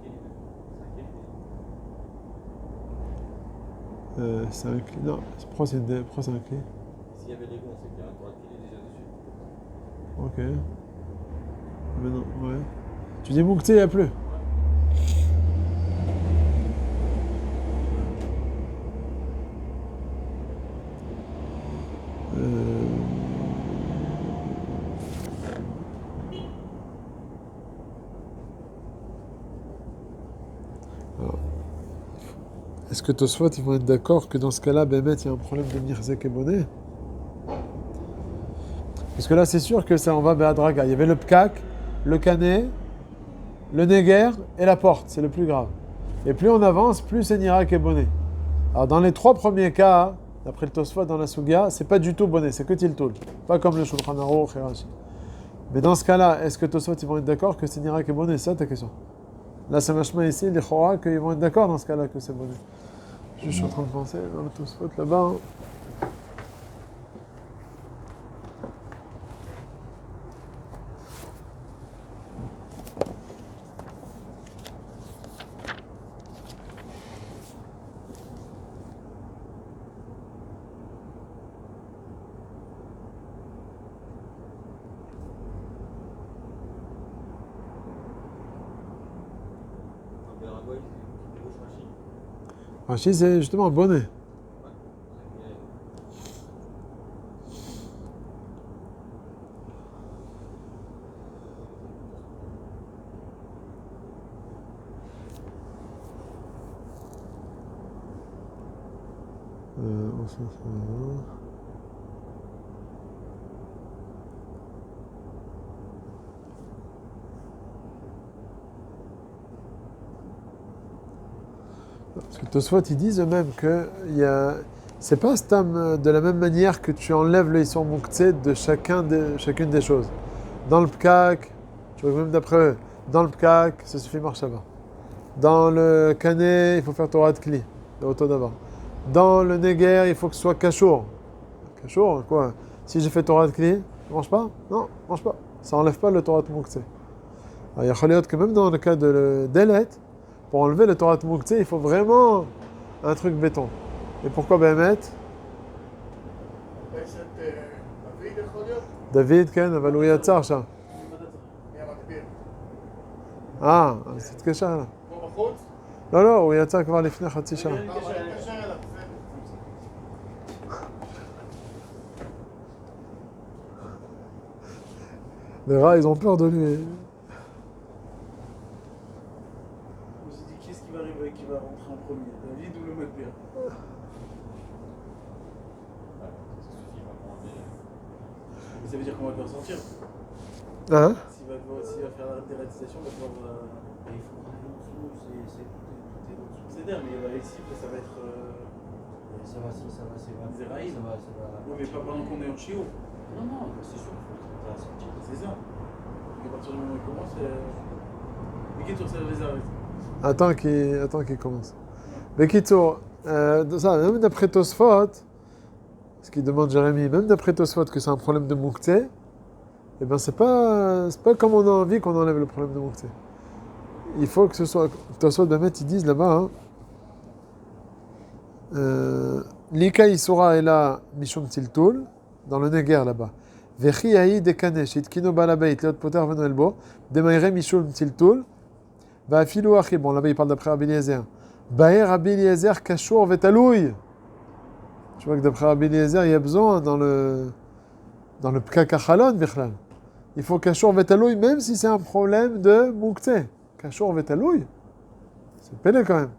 clé. C'est un clé. Non, pourquoi c'est un clé? S'il y avait les gonds, c'est qu'il y a un droit de clé déjà dessus. Ok. Mais non, ouais. Tu dis Moukté, il n'y a plus. Est-ce que Tosfot, ils vont être d'accord que dans ce cas-là, Bémet, il y a un problème de Mirzek et Bonnet? Parce que là, c'est sûr que ça, on va à Draga. Il y avait le Pkak, le Canet, le Neger et la porte. C'est le plus grave. Et plus on avance, plus c'est Nirak et Bonnet. Alors, dans les 3 premiers cas, d'après le Tosfot dans la Souga, c'est pas du tout Bonnet, c'est que Tiltoul. Pas comme le Shulchan Aruch et Rashi. Mais dans ce cas-là, est-ce que Tosfot, ils vont être d'accord que c'est Nirak et Bonnet? C'est ça ta question? Là, c'est machma ici, les Chora, qu'ils vont être d'accord dans ce cas-là que c'est Bonnet. Je suis en train de penser dans le Tosfot là-bas. Rashi, c'est justement un bonnet. Parce que Tosfot, ils disent eux-mêmes que c'est pas stam de la même manière que tu enlèves le Issour Mouktsé de chacune des choses. Dans le Pkak, tu vois, même d'après eux, Dans le pkak, ça suffit marshava. Dans le kané, il faut faire Torah de Kli, le auto d'avant. Dans le neger, il faut que ce soit kashour. Kashour, quoi? Si j'ai fait Torah de Kli, je mange pas? Non, je mange pas. Ça enlève pas le Torah de Mouktsé. Il y a Khaliot que même dans le cas de Delet, pour enlever le Torah de Mouktsé, il faut vraiment un truc béton. Et pourquoi Béhémet? David, Ken, אבל הוא יצר שם. עשית קשר אליו. פה בחוץ? לא, הוא יצא כבר לפני חצי שעה. מתקשר אליו. Les rats, ils ont peur de lui. Je me suis dit, qu'est-ce qui va arriver, qui va rentrer en premier, David ou le Matbir? Mais ça veut dire qu'on va devoir sortir. Hein? S'il va faire la dératisation, on va devoir. Il faudra aller en dessous, c'est C'est d'air, mais ici, ça va être. ça va, Zéraïd. ça va. Oui, mais pas pendant qu'on est en chiot. Non, c'est sûr, il faut sortir. C'est ça. Et à partir du moment où il commence, mais qu'est-ce que ça les arrête? Attends qu'il commence. Mais Kitsour, ça, même d'après Tosfot, ce qu'il demande Jérémy, même d'après Tosfot que c'est un problème de Mouktsé, eh ben c'est pas comme on a envie qu'on enlève le problème de Mouktsé. Il faut que ce soit. Tosfot, Bémet, ils disent là-bas, Lika Isura Ela Mishum Tiltul, dans le Neger là-bas. Vechi Aï Dekanesh, Itkino Balabait, Leot Poter Venoelbo, Demaire Mishum Tiltul, Va Filou Achi, bon là-bas il parle d'après Rabbi Eliezer. Baer Rabbi Eliezer Kashour Vetalouy. Tu vois que d'après Rabbi Eliezer, il y a besoin dans le Pkakachalon, Bichlal. Il faut Kashour Vetalouy, même si c'est un problème de Mouktsé. Kashour Vetalouy, c'est péné quand même.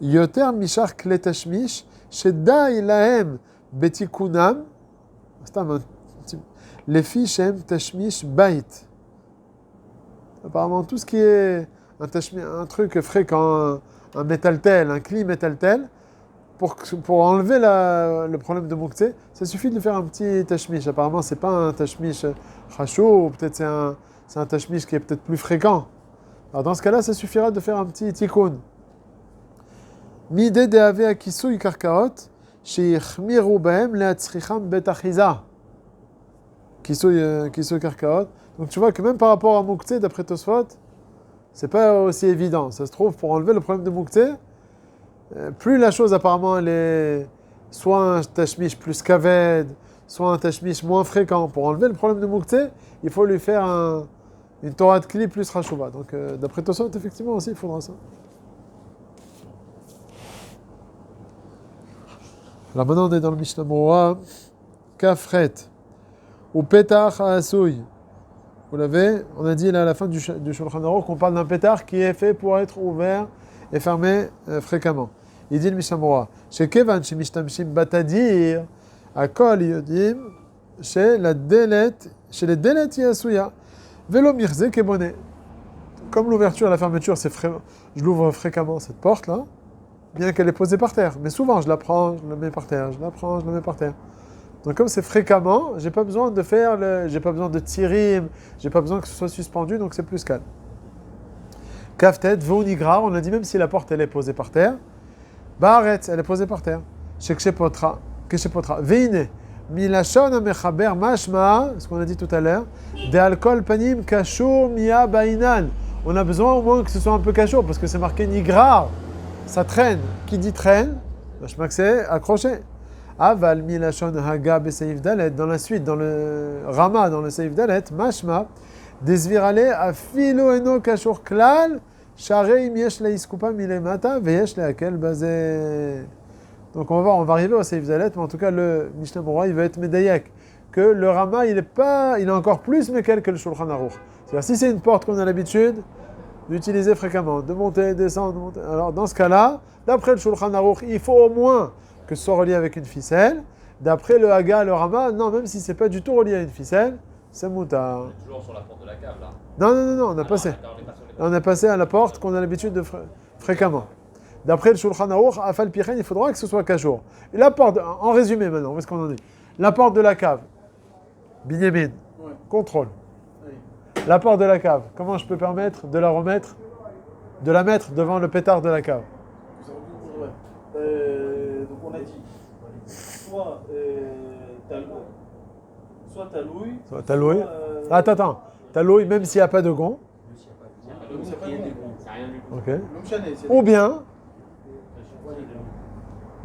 Yoter Mishar Kletashmish, Shedai Lahem Betikunam, les filles Shem Tashmish Bait. Apparemment, tout ce qui est un truc fréquent, un métal-tel, un cli métal-tel, pour enlever le problème de Mouktsé, ça suffit de faire un petit tashmish. Apparemment, c'est pas un tashmish chachou, ou peut-être c'est un tashmish qui est peut-être plus fréquent. Alors dans ce cas-là, ça suffira de faire un petit tikkun. Midé de ave akisou karkaot, sheichmiru bahem leatzricham betachiza. Kisou karkaot. Donc tu vois que même par rapport à Mouktsé, d'après Tosfot, c'est pas aussi évident. Ça se trouve, pour enlever le problème de Mouktsé, plus la chose apparemment elle est soit un tashmish plus kaved, soit un tashmish moins fréquent. Pour enlever le problème de Mouktsé, il faut lui faire une Torah de Kli plus Rashouba. Donc d'après Tosfot, effectivement aussi, il faudra ça. Alors maintenant on est dans le Mishnah Moura, Kafret, ou Petach Asouy. Vous l'avez, on a dit là à la fin du Shulchan Aruch qu'on parle d'un pétard qui est fait pour être ouvert et fermé fréquemment. Il dit le Mishnah Moura, chez Kevan, chez Mishtamshim Batadir, à Kol Yodim, chez les Delet Yasuya, Velo Mirze Kebone. Comme l'ouverture et la fermeture, je l'ouvre fréquemment cette porte là, bien qu'elle est posée par terre. Mais souvent, je la prends, je la mets par terre, je la prends, je la mets par terre. Donc comme c'est fréquemment, j'ai pas besoin de tirim, j'ai pas besoin que ce soit suspendu, donc c'est plus calme. Kaftet, Vounigra, on a dit même si la porte elle est posée par terre, Baaretz, elle est posée par terre. Shekshepotra, Veine, Milashon Amechaber Mashma, ce qu'on a dit tout à l'heure, de alcool panim kashur mia bainan. On a besoin au moins que ce soit un peu kashur, parce que c'est marqué Nigra, ça traîne. Qui dit traîne, mashma que c'est accroché. Aval milashon haga beseif dalet, dans la suite, dans le Rama, dans le seif dalet, mashma, desvirale afilo eno kashur klal, shareim yesh leiskupa milemata, veyesh leakel bazé. Donc on va arriver au seif dalet, mais en tout cas le Mishnah Moura, il va être médaillek, que le Rama, il est encore plus mékel que le Shulchan Aruch. C'est-à-dire si c'est une porte qu'on a l'habitude d'utiliser fréquemment, de monter, descendre, de monter. Alors dans ce cas-là, d'après le Shulchan Aruch, il faut au moins que ce soit relié avec une ficelle. D'après le Haga, le Rama, non, même si c'est pas du tout relié à une ficelle, c'est moutard. On est toujours sur la porte de la cave là. Non, on a passé. On a passé à la porte qu'on a l'habitude de fréquemment. D'après le Shulchan Aruch, Afal Pichen, il faudra que ce soit Kajour. Et la porte, en résumé maintenant, où est-ce qu'on en est? La porte de la cave, Binyamin, contrôle. Oui. La porte de la cave. Comment je peux permettre de la remettre, de la mettre devant le pétard de la cave? Ouais. Donc on a dit, soit t'as loué, T'as loué. Attends. T'as loué même s'il n'y a pas de gond. c'est pas bon. C'est rien du tout. Ok. L'homme chané, c'est Ou bien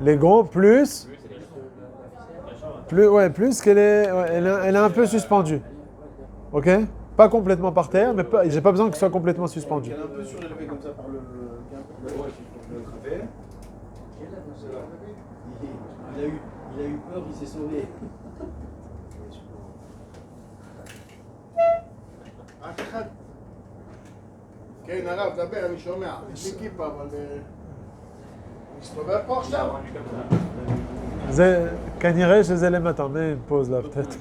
les gonds plus, plus qu'elle est, elle est un peu suspendue. Ok. Pas complètement par terre, mais j'ai pas besoin qu'elle soit complètement suspendue. Elle est un peu surélevée comme ça par le gravet. Il a eu peur, il s'est sauvé. כן, הרב, דבר, אני שומע. יש לי כיפה, אבל... מסתובב פה עכשיו? זה כנראה שזה למטה, mais une pause là peut-être.